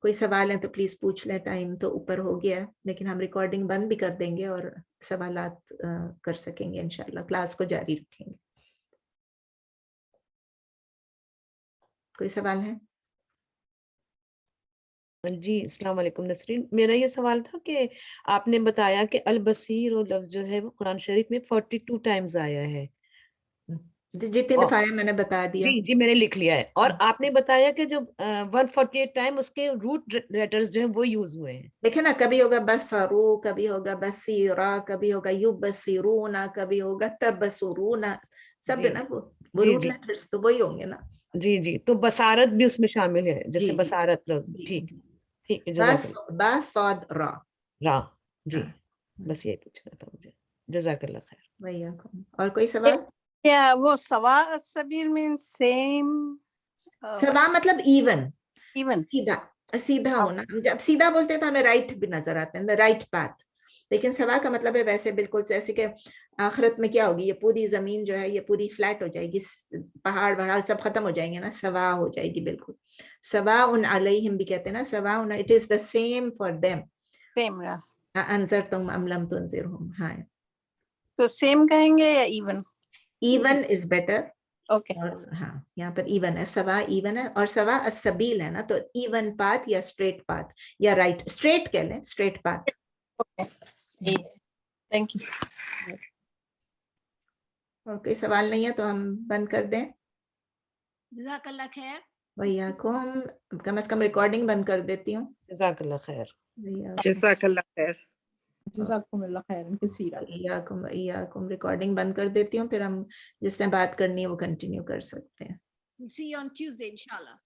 کوئی سوال ہے تو پلیز پوچھ لیں, ٹائم تو اوپر ہو گیا ہے, لیکن ہم ریکارڈنگ بند بھی کر دیں گے اور سوالات کر سکیں گے انشاءاللہ, کلاس کو جاری رکھیں گے. کوئی سوال ہے؟ جی السلام علیکم نسرین, میرا یہ سوال تھا کہ آپ نے بتایا کہ البصیر وہ لفظ جو ہے وہ قرآن شریف میں 42 ٹائمز آیا ہے. جتنی دفعہ آیا میں نے بتا دیا. جی جی میں نے لکھ لیا ہے. اور آپ نے بتایا کہ جو 148 ٹائم اس کے روٹ لیٹرز جو ہیں وہ یوز ہوئے ہیں. دیکھیں نا, کبھی ہوگا بصرو, کبھی ہوگا بصیرا, کبھی ہوگا یبصرونا, کبھی ہوگا تبصرونا, سب نا وہ روٹ لیٹرز تو وہی ہوں گے نا. جی جی, تو بصارت بھی اس میں شامل ہے, جیسے جی بصارت لفظ. ٹھیک ٹھیک ہے, جزاک اللہ. با صاد را. را, جی بس یہ پوچھنا تھا مجھے. جزاک اللہ خیر. وعلیکم. اور کوئی سوال؟ کیا وہ سوا السبیل مین سیم؟ سوا مطلب ایون, ایون, سیدھا, سیدھا ہونا. جب سیدھا بولتے ہیں تو ہمیں رائٹ بھی نظر آتے ہیں, رائٹ پاتھ. لیکن سوا کا مطلب ہے ویسے بالکل جیسے کہ آخرت میں کیا ہوگی, یہ پوری زمین جو ہے یہ پوری فلیٹ ہو جائے گی, پہاڑ وہاڑ سب ختم ہو جائیں گے نا, سوا ہو جائے گی بالکل. سوا ان علیہم بھی کہتے ہیں نا, سوا ان, it is the same for them. Same, انذرتم ام لم تنذرہم. ہاں, تو سیم کہیں گے یا even? Even is better. Okay, ہاں یہاں پر ایون ہے, سوا ایون ہے. اور سوا السبیل ہے نا, تو ایون پاتھ یا اسٹریٹ پاتھ یا رائٹ, اسٹریٹ کہہ لیں, straight path. Okay, thank you. اور کوئی سوال نہیں ہے تو ہم بند کر دیں. جزاک اللہ خیر. ویاکم, کم از کم ریکارڈنگ بند کر دیتی ہوں. جزاک اللہ خیر. جزاک اللہ خیر. جزاکم اللہ خیر کثیرا. ویاکم ریکارڈنگ بند کر دیتی ہوں, پھر ہم جس سے بات کرنی ہے وہ کنٹینیو کر سکتے ہیں. We'll see you on Tuesday, inshallah.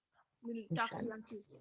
We'll talk to you on Tuesday.